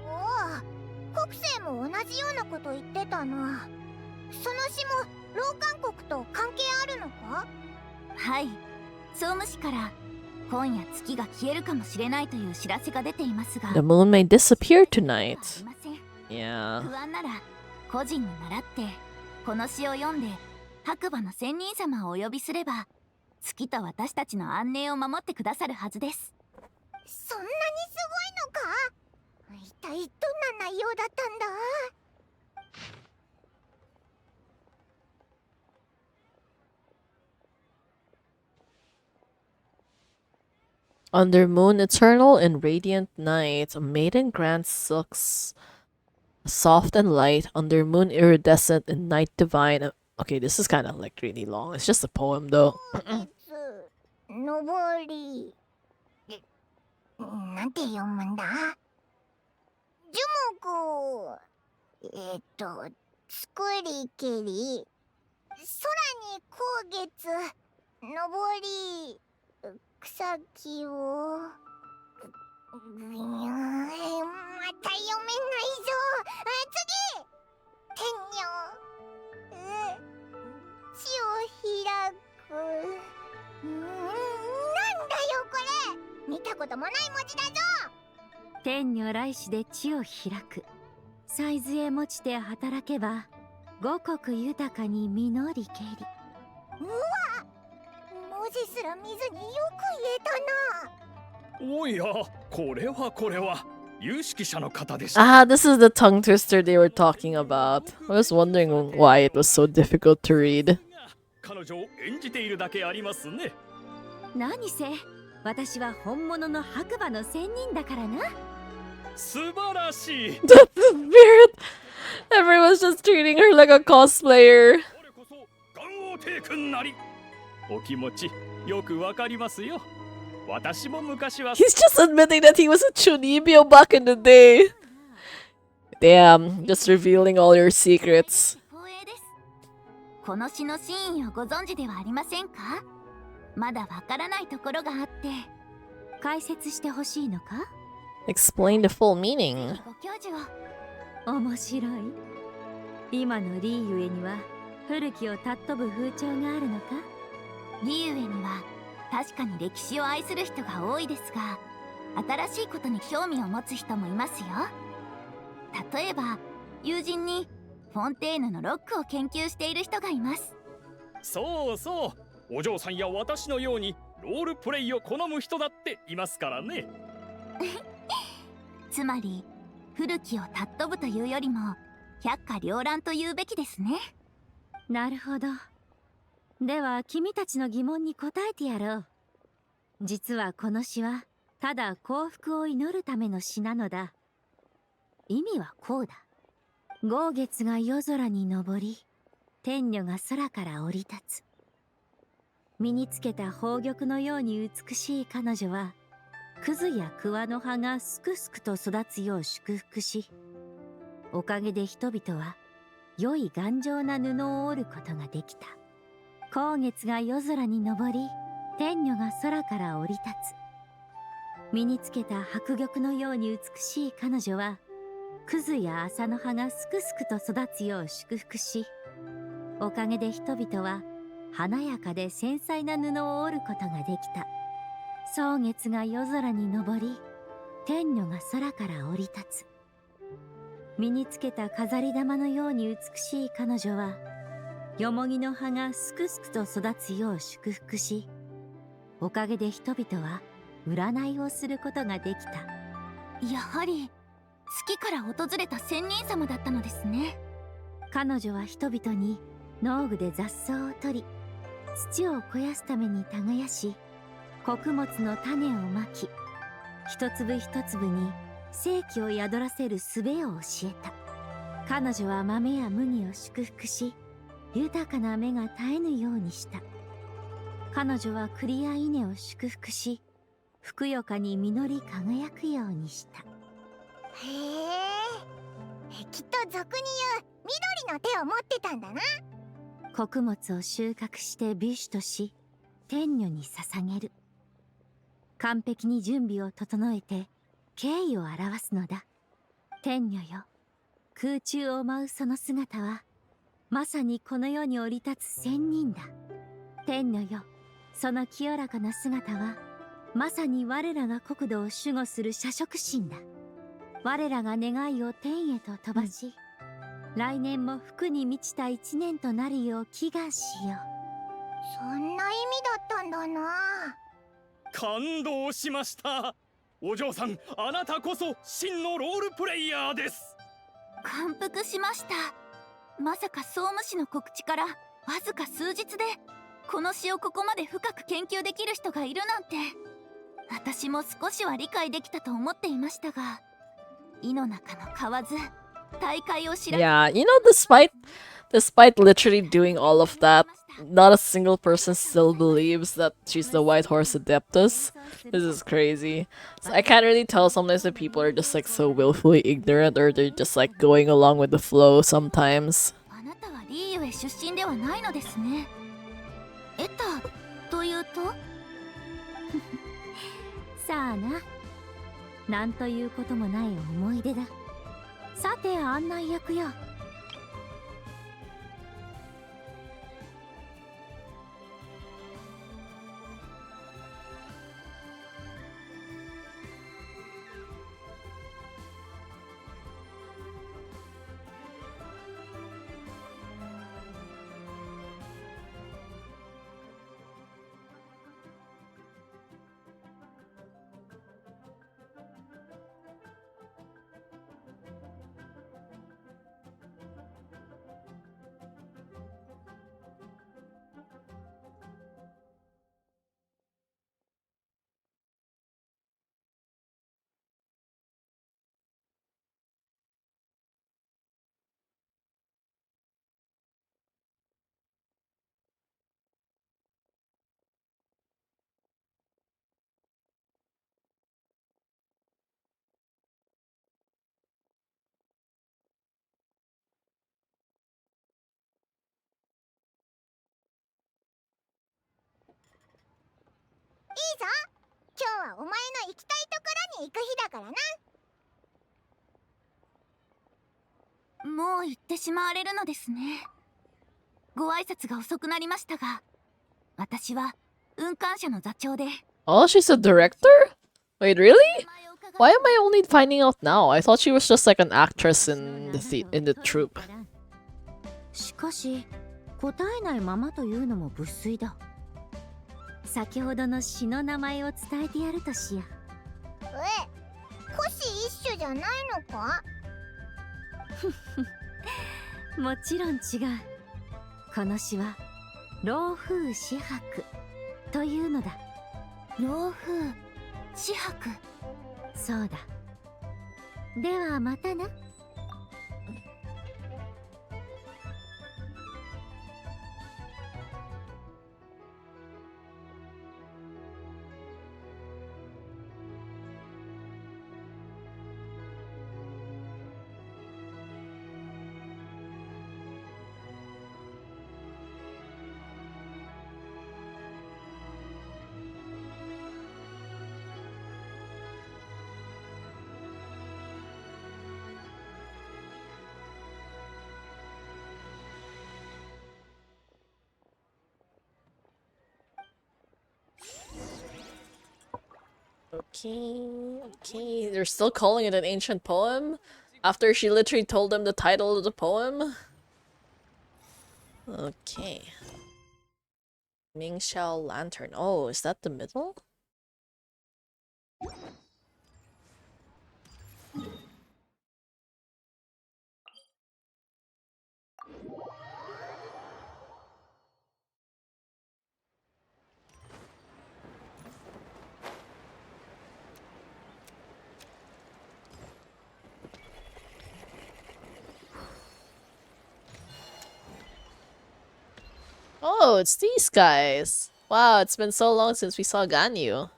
おお、国政も同じようなこと言ってたな。その詩も老漢国と関係あるのか？はい、総務省から今夜月が消えるかもしれないという知らせが出ていますが、 The moon may disappear tonight. ありません。 Yeah. 不安なら個人に習ってこの詩を読んで白馬の仙人様をお呼びすれば月と私たちの安寧を守ってくださるはずです。そんなにすごいのか？一体どんな内容だったんだ？ Under moon eternal and radiant night, a maiden grants silks soft and light, under moon iridescent and night divine. Okay, this is kind of like really long. It's just a poem though. 上りなんて読むんだ？樹木作りけり空に光月上り草木をまた読めないぞ。次天女地を開くなんだよこれ見たこともない文字だぞ。天女来世で地を開く。才杖持ちて働けば五穀豊かに実りけり。うわ文字すら見ずによく言えたな。おや、これは有識者の方でした。 Ah, this is the tongue twister they were talking about. I was wondering why it was so difficult to read. 彼女を演じているだけありますね。何せ私は本物の白馬の仙人だからな。素晴らしい。 The spirit! Everyone's just treating her like a cosplayer. 我こそ元王帝君なり。お気持ちよくわかりますよ。私も昔は He's just admitting that he was a Chunibyo back in the day. Damn, just revealing all your secrets. 光栄です。この詩の真意をご存知ではありませんか？まだわからないところがあって解説してほしいのか？ Explain the full meaning. ご教授を。面白い。今のリーゆえには古きを尊ぶ風潮があるのか？リーウェには確かに歴史を愛する人が多いですが、新しいことに興味を持つ人もいますよ。例えば友人にフォンテーヌのロックを研究している人がいます。そうそう、お嬢さんや私のようにロールプレイを好む人だっていますからね。つまり古きを尊ぶというよりも百花繚乱というべきですね。なるほど。では君たちの疑問に答えてやろう。実はこの詩はただ幸福を祈るための詩なのだ。意味はこうだ。豪月が夜空に昇り、天女が空から降り立つ。身につけた宝玉のように美しい彼女は、クズや桑の葉がすくすくと育つよう祝福し、おかげで人々は良い頑丈な布を織ることができた。光月が夜空に昇り、天女が空から降り立つ。身につけた白玉のように美しい彼女は、クズや麻の葉がすくすくと育つよう祝福し、おかげで人々は華やかで繊細な布を織ることができた。蒼月が夜空に昇り、天女が空から降り立つ。身につけた飾り玉のように美しい彼女は、よもぎの葉がすくすくと育つよう祝福し、おかげで人々は占いをすることができた。やはり月から訪れた仙人様だったのですね。彼女は人々に農具で雑草を取り、土を肥やすために耕し、穀物の種をまき、一粒一粒に生気を宿らせる術を教えた。彼女は豆や麦を祝福し、豊かな芽が絶えぬようにした。彼女は栗や稲を祝福し、ふくよかに実り輝くようにした。へえ、きっと俗に言う緑の手を持ってたんだな。穀物を収穫して美酒とし、天女に捧げる。完璧に準備を整えて敬意を表すのだ。天女よ、空中を舞うその姿はまさにこの世に降り立つ仙人だ。天女よ、その清らかな姿はまさに我らが国土を守護する社食神だ。我らが願いを天へと飛ばし、来年も福に満ちた一年となるよう祈願しよう。そんな意味だったんだな。感動しました。お嬢さん、あなたこそ真のロールプレイヤーです。感服しました。まさか総務士の告知からわずか数日でこの詩をここまで深く研究できる人がいるなんて。私も少しは理解できたと思っていましたが、井の中の蛙、大会を知ら Yeah, you know, despite literally doing all of that, not a single person still believes that she's the White Horse Adeptus. This is crazy. So I can't really tell sometimes if people are just like so willfully ignorant or they're just like going along with the flow sometimes. あなたはリーユへ出身ではないのですね。得たというとさあな、なんということもない思い出だ。さて案内役よ。いいぞ。今日はお前の行きたいところに行く日だからな。もう行ってしまわれるのですね。ご挨拶が遅くなりましたが、私は運搬車の座長で。 Oh, she's a director? Wait, really? Why am I only finding out now? I thought she was just like an actress in the troupe. しかし答えないままというのも不粋だ。先ほどの詩の名前を伝えてやるとしよ星一種じゃないのか？う。もちろん違う。この詩は老風四白というのだ。老風四白、そうだ。ではまたな。Okay. They're still calling it an ancient poem? After she literally told them the title of the poem? Okay. Mingxiao Lantern. Oh, is that the middle? Oh, it's these guys. Wow, it's been so long since we saw Ganyu.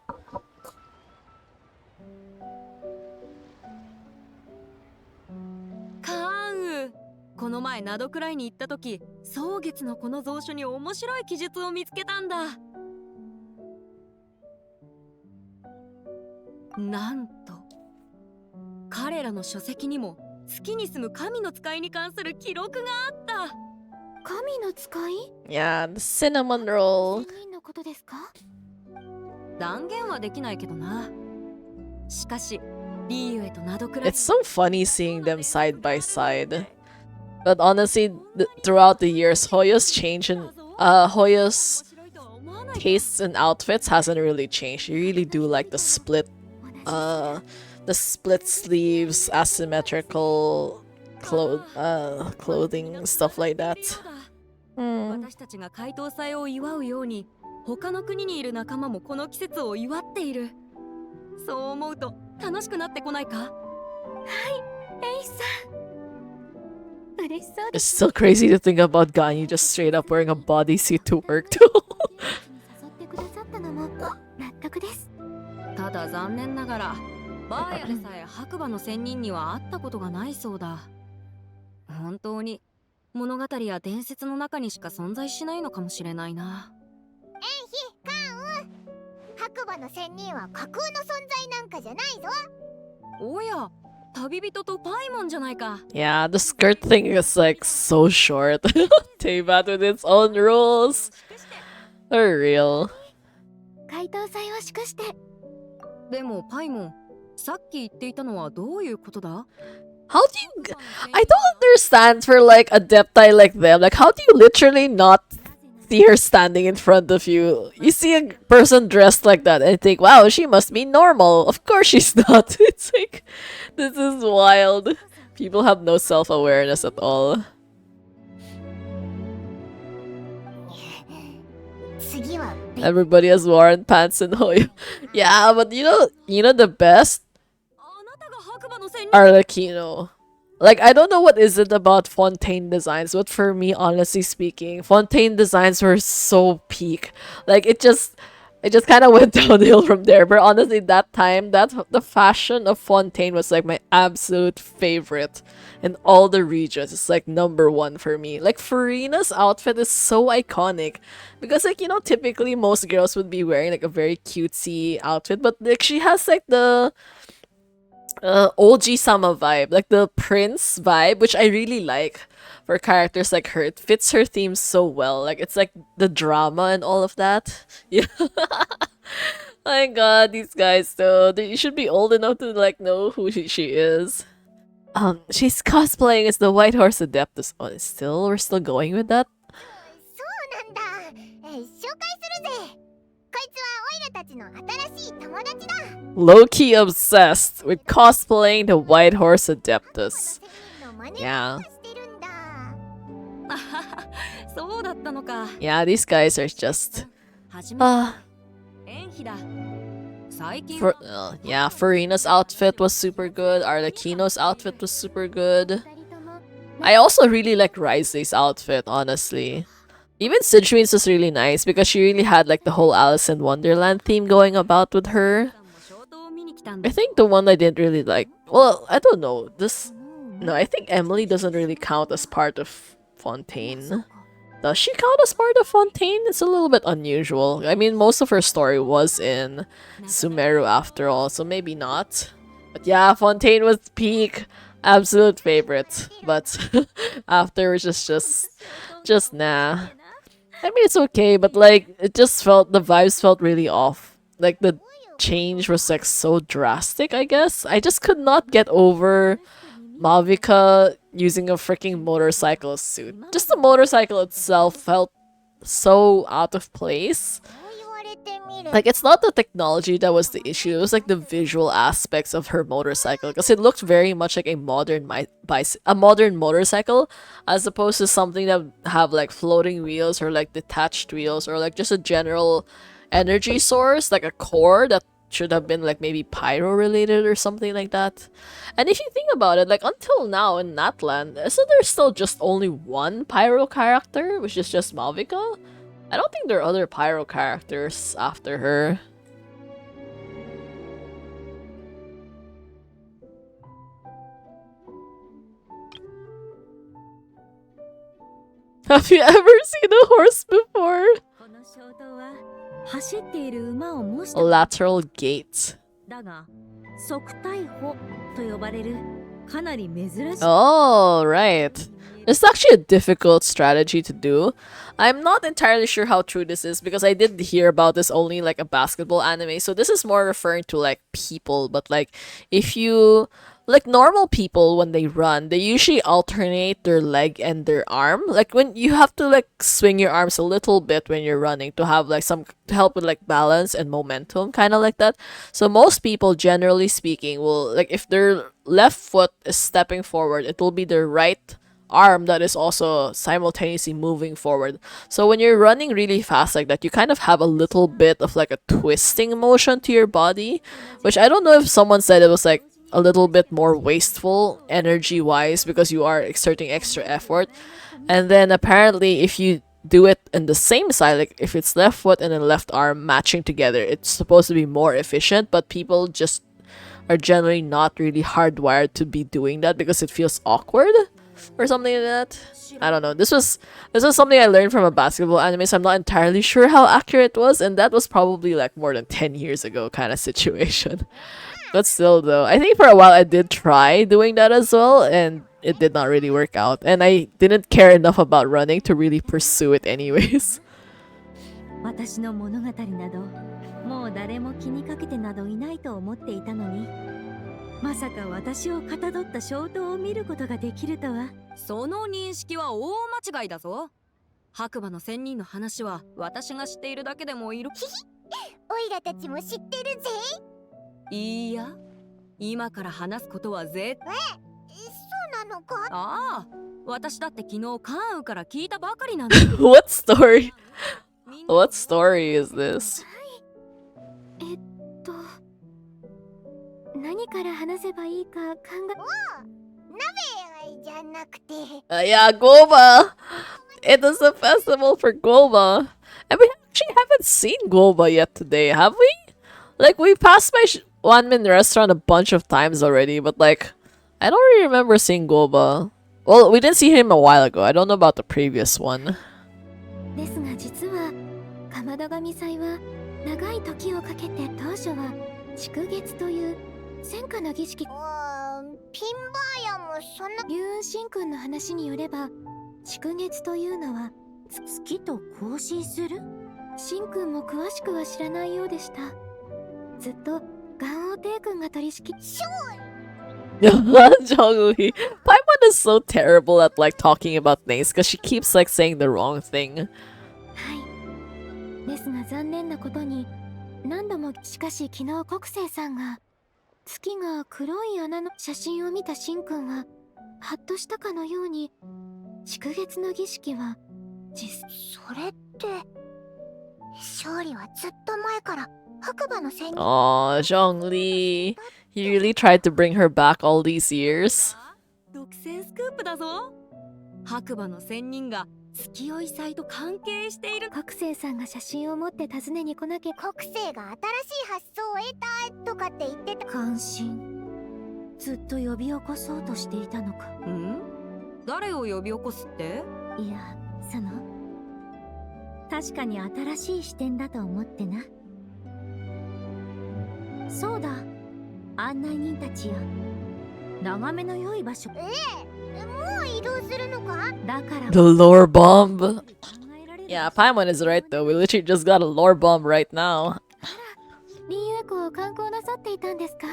カーンウ、この前ナドくらいに行った時、蒼月のこの蔵書に面白い記述を見つけたんだ。なんと彼らの書籍にも月に住む神の使いに関する記録があった。神の使い？ Yeah, the cinnamon roll. 仙人のことですか？断言はできないけどな。しかしリーユエとナドくらい。 It's so funny seeing them side by side. But honestly, throughout the years, Hoya's change in Hoya's tastes and outfits hasn't really changed. You really do like the split sleeves, asymmetrical clothing, stuff like that. 私たちが解凍祭を祝うように、他の国にいる仲間もこの季節を祝っている。そう思うと楽しくなってこないか？レイさん嬉しそう It's still crazy to think about Ganyu just straight up wearing a bodysuit to work too. 誘ってくださったのも納得です。ただ残念ながらバーヤでさえ白馬の仙人には会ったことがないそうだ。本当に物語や伝説の中にしか存在しないのかもしれないな。白馬の仙人は架空の存在なんかじゃないぞ。おや、旅人とパイモンじゃないか。Yeah, the skirt thing is like so short. Teyvat with its own rules. For real. 解答祭を祝して。でもパイモン、さっき言っていたのはどういうことだ？ How do you... I don't understand for like adepti like them. Like, how do you literally not see her standing in front of you? You see a person dressed like that and think, wow, she must be normal. Of course she's not. It's like, this is wild. People have no self-awareness at all. 次は Everybody has worn pants and Hoyo. Yeah, but you know the best? あなたが白馬の仙人。 Arlecchino. Like, I don't know what is it about Fontaine designs, but for me, honestly speaking, Fontaine designs were so peak. Like, it just kind of went downhill from there. But honestly, that time, the fashion of Fontaine was like my absolute favorite in all the regions. It's like #1 for me. Like, Farina's outfit is so iconic because, like, typically most girls would be wearing like a very cutesy outfit, but like she has like the OG Sama vibe, like the prince vibe, which I really like for characters like her. It fits her theme so well. Like, it's like the drama and all of that. Yeah. My god, these guys though, you should be old enough to like know who she is. She's cosplaying as the White Horse Adeptus. Oh, we're still going with that? そうなんだ。紹介するぜ。こいつはオイラたちの新しい友達だ。 Low-key obsessed with cosplaying the White Horse Adeptus. の真似 Yeah. してるんだ。そうだったのか。 Yeah, these guys are just... 初めて縁日だ。最近は yeah, Farina's outfit was super good. Arlecchino's outfit was super good. I also really like Risei's outfit, honestly. Even Sidgeween's was really nice because she really had like the whole Alice in Wonderland theme going about with her. 消灯を見に来たんだ。 I think the one I didn't really like... Well, I don't know. No, I think Emily doesn't really count as part of Fontaine. Does she count as part of Fontaine? It's a little bit unusual. I mean, most of her story was in Sumeru after all, so maybe not. But yeah, Fontaine was peak. Absolute favorite. But afterwards, just nah. I mean, it's okay, but like, the vibes felt really off. Like, the change was like so drastic, I guess. I just could not get over Mavica using a freaking motorcycle suit. Just the motorcycle itself felt so out of place. そう言われてみれば Like, it's not the technology that was the issue, it was like the visual aspects of her motorcycle, because it looked very much like a modern motorcycle, as opposed to something that would have like floating wheels or like detached wheels or like just a general energy source, like a core that should have been like maybe pyro related or something like that. And if you think about it, like until now in Natland, isn't there still just only one pyro character, which is just Malvika? I don't think there are other pyro characters after her. Have you ever seen a horse before? この衝動は走っている馬を模した Lateral gate. だが側対歩と呼ばれるかなり珍しい Oh, right. It's actually a difficult strategy to do. I'm not entirely sure how true this is because I did hear about this only like a basketball anime. So this is more referring to like people, but like if you like normal people when they run, they usually alternate their leg and their arm. Like when you have to like swing your arms a little bit when you're running to have like some to help with like balance and momentum, kind of like that. So most people, generally speaking, will like if their left foot is stepping forward, it will be their right arm that is also simultaneously moving forward. So when you're running really fast like that, you kind of have a little bit of like a twisting motion to your body, which I don't know if someone said it was like a little bit more wasteful energy wise because you are exerting extra effort. And then apparently if you do it in the same side, like if it's left foot and then left arm matching together, it's supposed to be more efficient, but people just are generally not really hardwired to be doing that because it feels awkward or something like that. I don't know. This was something I learned from a basketball anime, so I'm not entirely sure how accurate it was, and that was probably like more than 10 years ago kind of situation. But still though, I think for a while I did try doing that as well, and it did not really work out. And I didn't care enough about running to really pursue it anyways. 私の物語などもう誰も気にかけてなどいないと思っていたのに、まさか私をかたどった衝動を見ることができるとは。その認識は大間違いだぞ。白馬の仙人の話は私が知っているだけでもいる。オイラたちも知ってるぜ。いいや、今から話すことは絶対。そうなのか？ああ、私だって昨日カーンから聞いたばかりなんだ。What story? What story is this? 何から話せばいいか考鍋じゃなくて。Yeah, Goba! It is a festival for Goba. And we actually haven't seen Goba yet today, have we? Like, we passed by Wanmin restaurant a bunch of times already, but like, I don't really remember seeing Goba. Well, we didn't see him a while ago. I don't know about the previous one. ですが実はかまど神祭は長い時をかけて当初は祝月という戦火の儀式。ピンバーヤもそんな。龍雲神君の話によれば祝月というのは月と交信する。神君も詳しくは知らないようでした。ずっと元王帝君が取り仕切。Zhongli. Paimon is so terrible at like talking about names because she keeps like saying the wrong thing. はい。ですが残念なことに何度もしかし昨日国生さんが月が黒い穴の写真を見た神君はハッとしたかのように祝月の儀式はそれって勝利はずっと前から白馬の仙人。Aw, Zhongli. He really tried to bring her back all these years. 独占スクープだぞ。白馬の仙人が月酔い祭と関係している。国生さんが写真を持って訪ねに来なきゃ。国生が新しい発想を得たとかって言ってた。関心ずっと呼び起こそうとしていたのか。ん？誰を呼び起こすって？いや、その確かに新しい視点だと思ってな。そうだ、案内人たちよ。眺めの良い場所。もう移動するのか？だから。 The lore bomb. Yeah, Paimon is right though. We literally just got a lore bomb right now. 林友湖を観光なさっていたんですか？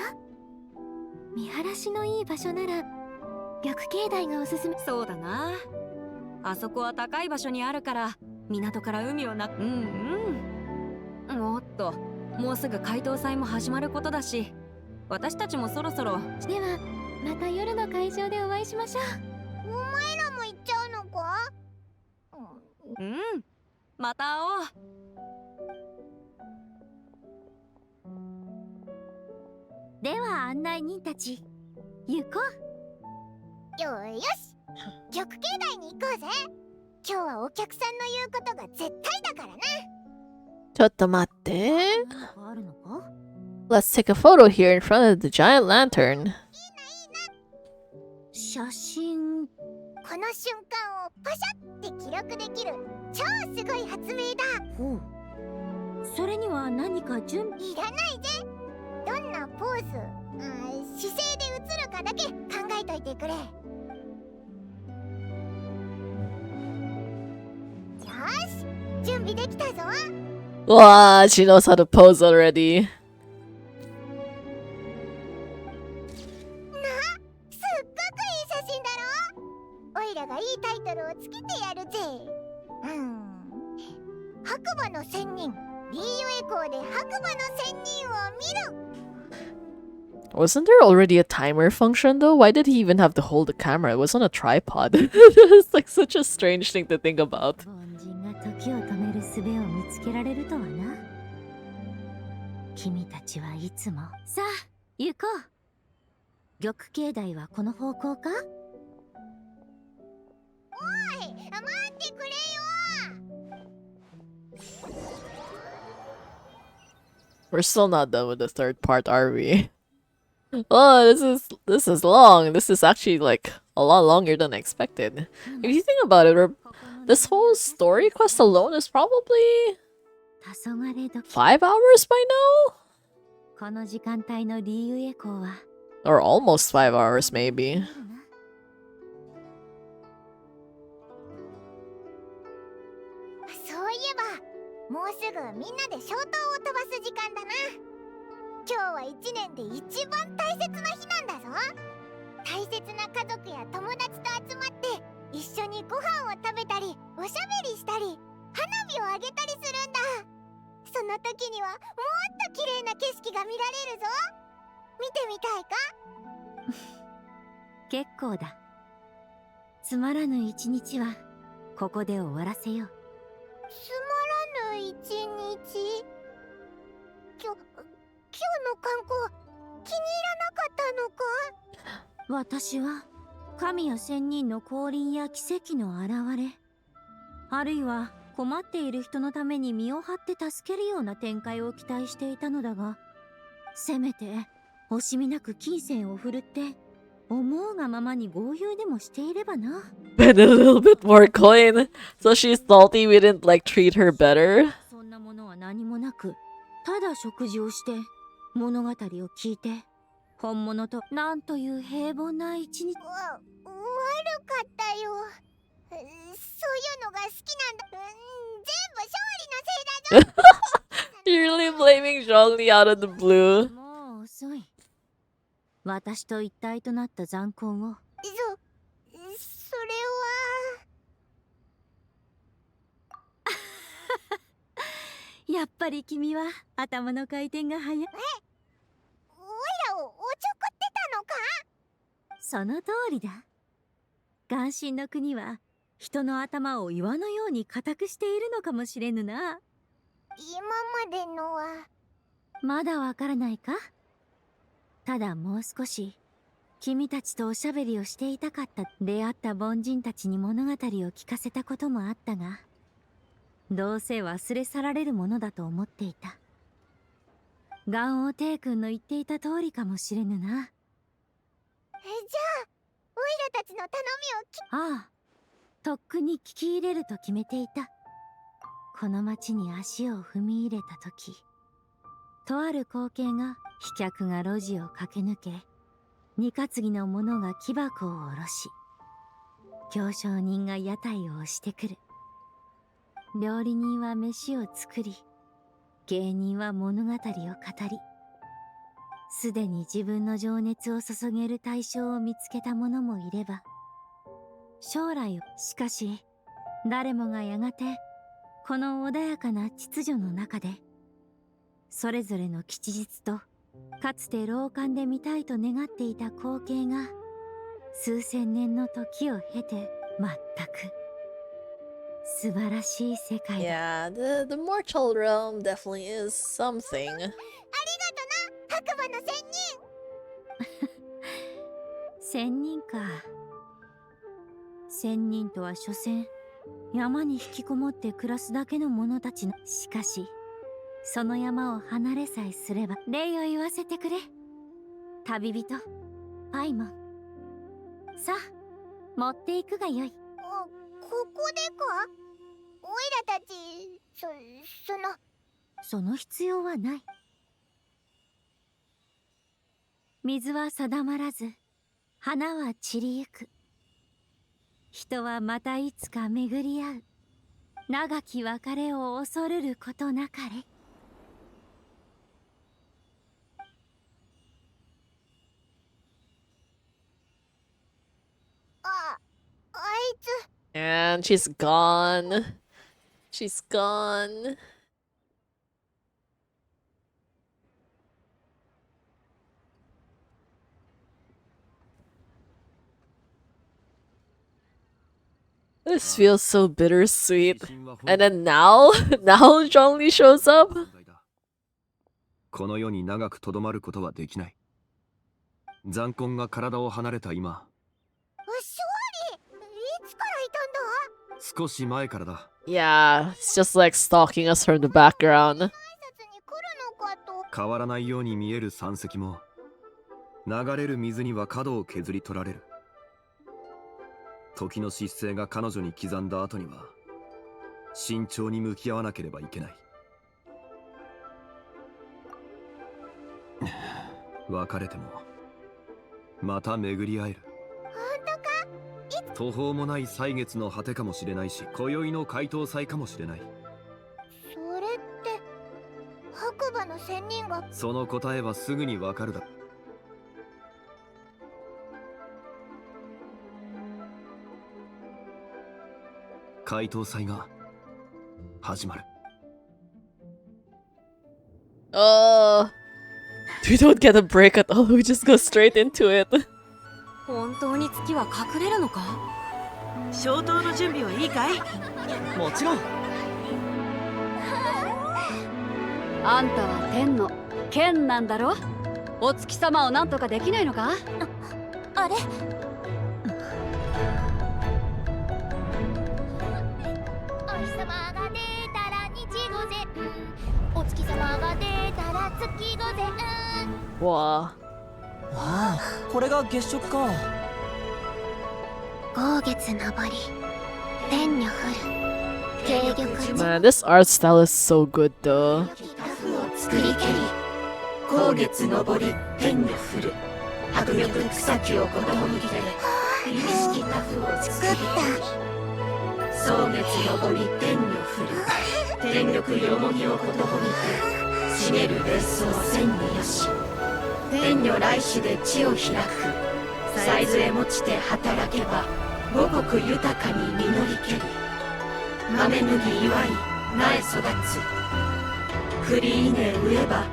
見晴らしのいい場所なら玉境台がおすすめ。そうだな。あそこは高い場所にあるから港から海をな。おっと、もうすぐ解凍祭も始まることだし、私たちもそろそろ。ではまた夜の会場でお会いしましょう。お前らも行っちゃうのか？また会おう。では案内人たち行こう。よし、玉境台に行こうぜ。今日はお客さんの言うことが絶対だからな。ちょっと待って。あるのか？ Let's take a photo here in front of the giant lantern. 写真。この瞬間をパシャって記録できる超すごい発明だ。ほう。それには何か準備。いらないぜ。どんなポーズ、姿勢で映るかだけ考えといてくれ。よし、準備できたぞ。Wow, she knows how to pose already. すっごくいい写真だろ。オイラがいいタイトルをつけてやるぜ。白馬の仙人リーユエコーで白馬の仙人を見る。Wasn't there already a timer function though? Why did he even have to hold the camera? It was on a tripod. It's like such a strange thing to think about. 凡人が時を止める術を見つけられるとはな。君たちはいつも。さあ、行こう。玉境内はこの方向か？おい、待ってくれよ。 We're still not done with the third part, are we? Oh, this is long. This is actually like a lot longer than expected. If you think about it, this whole story quest alone is probably 黄昏時。 5 hours by now? この時間帯のリーウエコーは Or almost 5 hours, maybe. そういえば、もうすぐみんなで消灯を飛ばす時間だな。今日は1年で一番大切な日なんだぞ。大切な家族や友達と集まって一緒にご飯を食べたりおしゃべりしたり花火をあげたりするんだ。その時にはもっと綺麗な景色が見られるぞ。見てみたいか？結構だ。つまらぬ一日はここで終わらせよう。つまらぬ一日。今日の観光気に入らなかったのか？私は神や仙人の降臨や奇跡の現れ、あるいは困っている人のために身を張って助けるような展開を期待していたのだが、せめて惜しみなく金銭を振るって思うがままに豪遊でもしていればな。Bet a little bit more coin. So she's salty we didn't like treat her better. そんなものは何もなく、ただ食事をして物語を聞いて、本物となんという平凡な一日。悪かったよ。そういうのが好きなんだ。全部勝利のせいだぞ。You're really blaming Zhongli out of the blue. もう遅い。私と一体となった残魂を。それは。やっぱり君は頭の回転が速い。おいらをおちょくってたのか？その通りだ。眼神の国は人の頭を岩のように固くしているのかもしれぬな。今までのはまだわからないか？ただもう少し君たちとおしゃべりをしていたかった。出会った凡人たちに物語を聞かせたこともあったが、どうせ忘れ去られるものだと思っていた。ガ王帝君の言っていた通りかもしれぬな。じゃあオイラたちの頼みをああ、とっくに聞き入れると決めていた。この町に足を踏み入れた時、とある光景が、飛脚が路地を駆け抜け、二担ぎの者が木箱を下ろし、行商人が屋台を押してくる。料理人は飯を作り、芸人は物語を語り、すでに自分の情熱を注げる対象を見つけた者もいれば、将来を、しかし誰もがやがてこの穏やかな秩序の中で、それぞれの吉日とかつて老館で見たいと願っていた光景が数千年の時を経て全く素晴らしい世界だ。 Yeah, the mortal realm definitely is something. ありがとな、白馬の仙人。仙人か。仙人とは所詮山に引きこもって暮らすだけの者たちの。しかしその山を離れさえすれば、礼を言わせてくれ、旅人パイモン。さあ持っていくがよい。ここでか？オイラたち、その必要はない。水は定まらず、花は散りゆく。人はまたいつか巡り合う。長き別れを恐るることなかれ。あいつ。 And she's gone. She's gone. This feels so bittersweet. And then now, now Zhongli shows up. この世に長くとどまることはできない。残魂が体を離れた今。勝利、いつからいたんだ？少し前からだ。Yeah, it's just like stalking us from the background. 挨拶に来るのかと。変わらないように見える山石も、流れる水には角を削り取られる。時の失勢が彼女に刻んだ後には、慎重に向き合わなければいけない。別れてもまた巡り会える。本当か？途方もない歳月の果てかもしれないし、今宵の解凍祭かもしれない。それって白馬の仙人が。その答えはすぐにわかるだ。解凍祭が始まる。Oh, we don't get a break at all. We just go straight into it. 本当に月は隠れるのか？消灯の準備はいいかい？もちろん。あんたは天の剣なんだろ？お月様をなんとかできないのか？あれ？お日様が出たら日午前、お月様が出たら月午前。Wow. ああ、これが月食か。豪月昇り、天女降る、軽玉 Man, this art style is so good though. 作り蹴り、高月昇り天女降る、迫力草木を子供にて美しきタフを作り草月昇り天女降る、天力よもぎを子供にて茂る別荘千によし、天女来世で地を開く、サイズへ持ちて働けば五穀豊かに実りけり、豆麦祝い苗育つ、栗稲植えば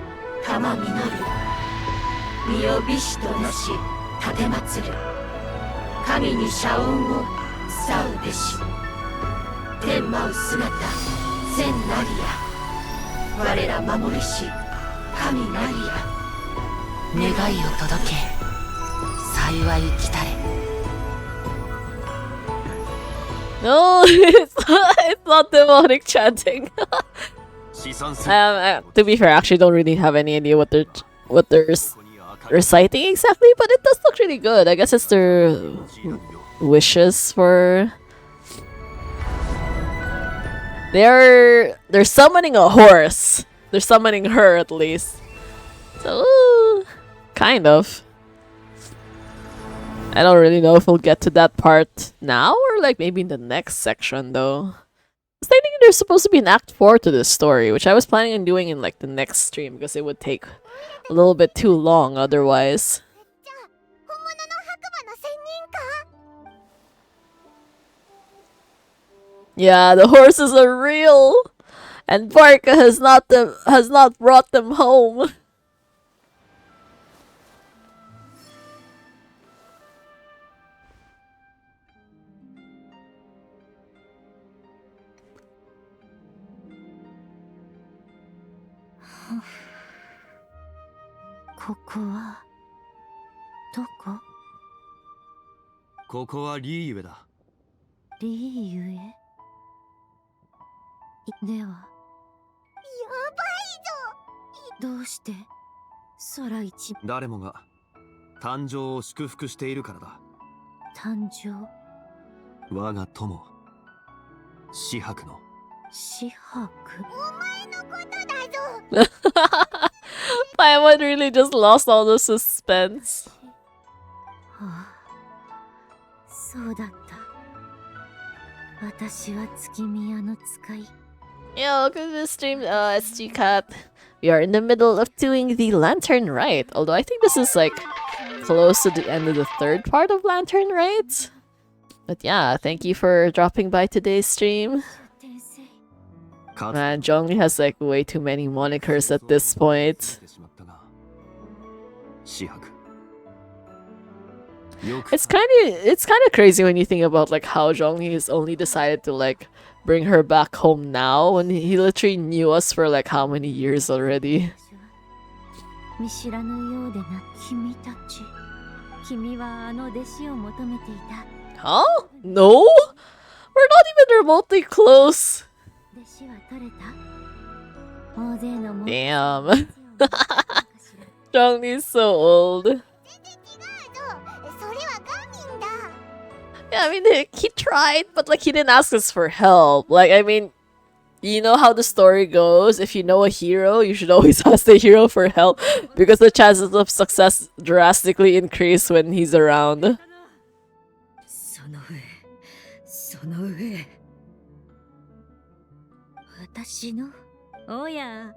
玉実る、身を美しとのし立祭る、神に社音を伝うべし、天舞う姿千なりや、我ら守りし神なりや、願いを届け幸い来たれ。 No, it's not demonic chanting. To be fair, I actually don't really have any idea what they're reciting exactly, but it does look really good. I guess it's their wishes for. They're summoning a horse. They're summoning her at least. So kind of. I don't really know if we'll get to that part now or like maybe in the next section though. I was thinking there's supposed to be an act 4 to this story, which I was planning on doing in like the next stream because it would take a little bit too long otherwise. Yeah, the horses are real, and Barca has not brought them home. Koko wa Liyue da. リーユエではやばいぞ。どうして空一誰もが誕生を祝福しているからだ。誕生我が友、紫伯の。紫伯お前のことだぞ。Paimon really just lost all the suspense. ああ、そうだった。私は月宮の使い。Yo, welcome to the stream, SG Cat. We are in the middle of doing the Lantern Rite, although I think this is like close to the end of the third part of Lantern Rite. But yeah, thank you for dropping by today's stream. Man, Zhongli has like way too many monikers at this point. It's kind of crazy when you think about like how Zhongli has only decided to like bring her back home now when he literally knew us for like how many years already. 見知らぬようでな君たち。君はあの弟子を求めていた。 Huh? No? We're not even remotely close. 弟子は取れた？大勢のも Damn. Zhongli's so old. 全然違うぞ。それはガミンだ。 Yeah, I mean, he tried, but like he didn't ask us for help. Like, I mean, you know how the story goes. If you know a hero, you should always ask the hero for help because the chances of success drastically increase when he's around. その上。私のおや、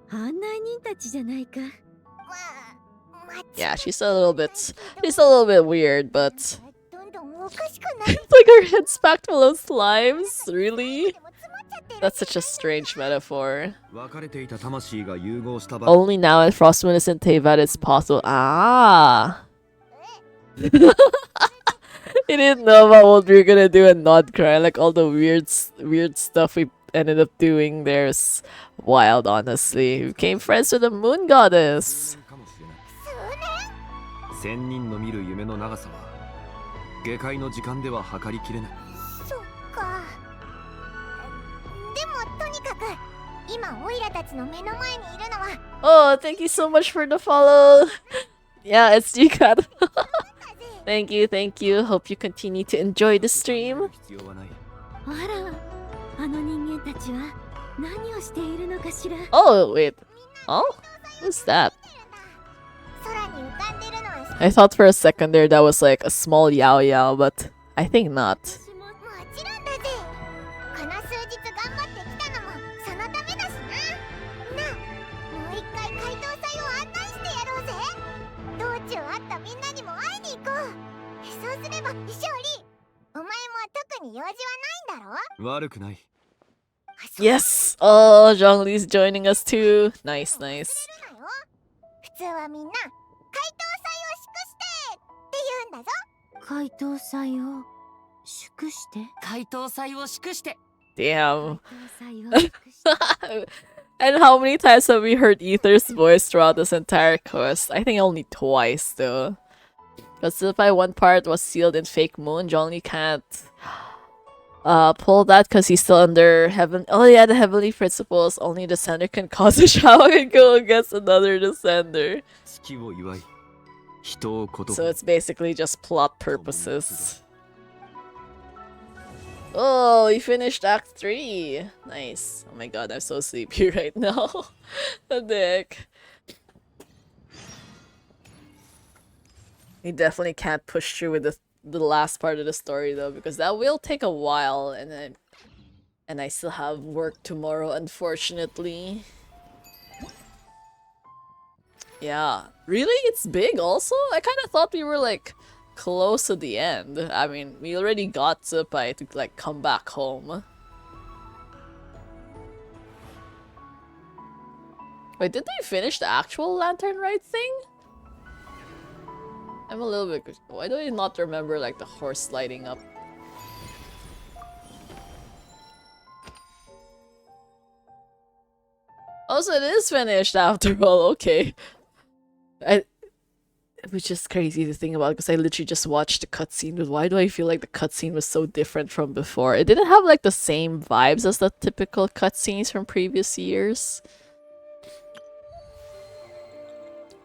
案内人たちじゃないか。Yeah, she's a little bit weird, but どんどんおかしくなる。 it's like her head's packed full of slimes. Really? That's such a strange metaphor. 別れていた魂が融合した場 Only now in Frostmoon isn't Tevat it's possible. Ah. He didn't know about what we were gonna do in Nodcry. Like all the weird stuff we ended up doing there is wild, honestly. We became friends with the moon goddess. かもしれない千人の見る夢の長さは下界の時間では測りきれないそっか。でもとにかく今オイラたちの目の前にいるのは Oh, thank you so much for the follow. Yeah, it's Gcat. Thank you. Hope you continue to enjoy the stream. 必要はないあら、あの人間たちは何をしているのかしら。 Oh, wait. Oh? Who's that? 空に浮かんでるのは I thought for a second there that was like a small Yao Yao, but I think not. もちろんだぜ。この数日頑張ってきたのもそのためだしな。なあ、もう一回怪盗祭を案内してやろうぜ。道中会ったみんなにも会いに行こう。そうすれば勝利。お前も特に用事はないんだろ。悪くない Yes! Oh, Zhongli's joining us too. Nice. 普通はみんな怪盗祭を祝してって言うんだぞ。怪盗祭を祝して。怪盗祭を祝して Damn. 怪盗祭を祝して。 And how many times have we heard Ether's voice throughout this entire quest? I think only twice though. Because if by one part was sealed in Fake Moon, Zhongli can't pull that because he's still under heaven. Oh yeah, the heavenly principles. Only descender can cause a shower and go against another descender. 月を祝い人をこと So it's basically just plot purposes. Oh, we finished Act 3. Nice. Oh my god, I'm so sleepy right now. What the heck? We definitely can't push through with the last part of the story though, because that will take a while, and I still have work tomorrow, unfortunately. Yeah, really? It's big also? I kind of thought we were like close to the end. I mean, we already got Zupai to like come back home. Wait, did they finish the actual Lantern Rite thing? I'm a little bit... Why do I not remember like the horse lighting up? Oh, so it is finished after all, okay. Which is crazy to think about because I literally just watched the cutscene, but why do I feel like the cutscene was so different from before? It didn't have like the same vibes as the typical cutscenes from previous years.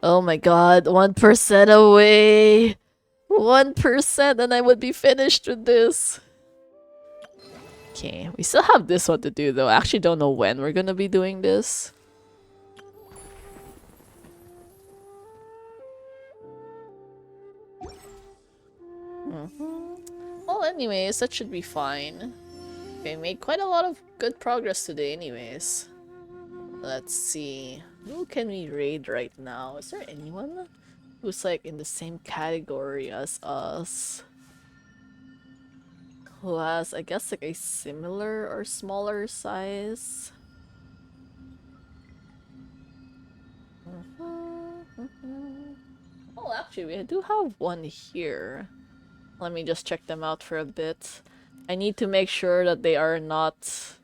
Oh my god, 1% away! 1% and I would be finished with this. Okay, we still have this one to do though. I actually don't know when we're gonna be doing this. Well, anyways, that should be fine. Okay, made quite a lot of good progress today anyways. Let's see. Who can we raid right now? Is there anyone who's like in the same category as us? Who has, I guess, like a similar or smaller size? Oh, Actually, we do have one here. Let me just check them out for a bit. I need to make sure that they are not,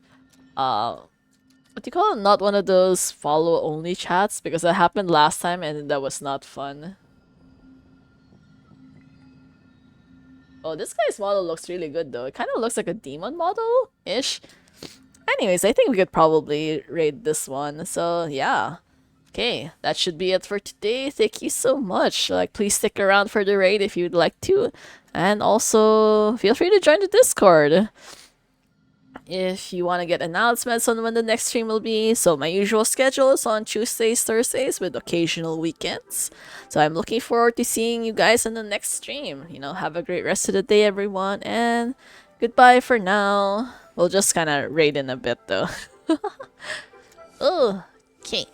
what do you call it? Not one of those follow-only chats, because that happened last time and that was not fun. Oh, this guy's model looks really good though. It kind of looks like a demon model-ish. Anyways, I think we could probably raid this one. So, yeah. Okay, that should be it for today. Thank you so much. Like, please stick around for the raid if you'd like to. And also, feel free to join the Discord if you want to get announcements on when the next stream will be. So my usual schedule is on Tuesdays, Thursdays with occasional weekends. So I'm looking forward to seeing you guys in the next stream. You know, have a great rest of the day, everyone, and goodbye for now. We'll just kind of raid in a bit though. Oh, okay.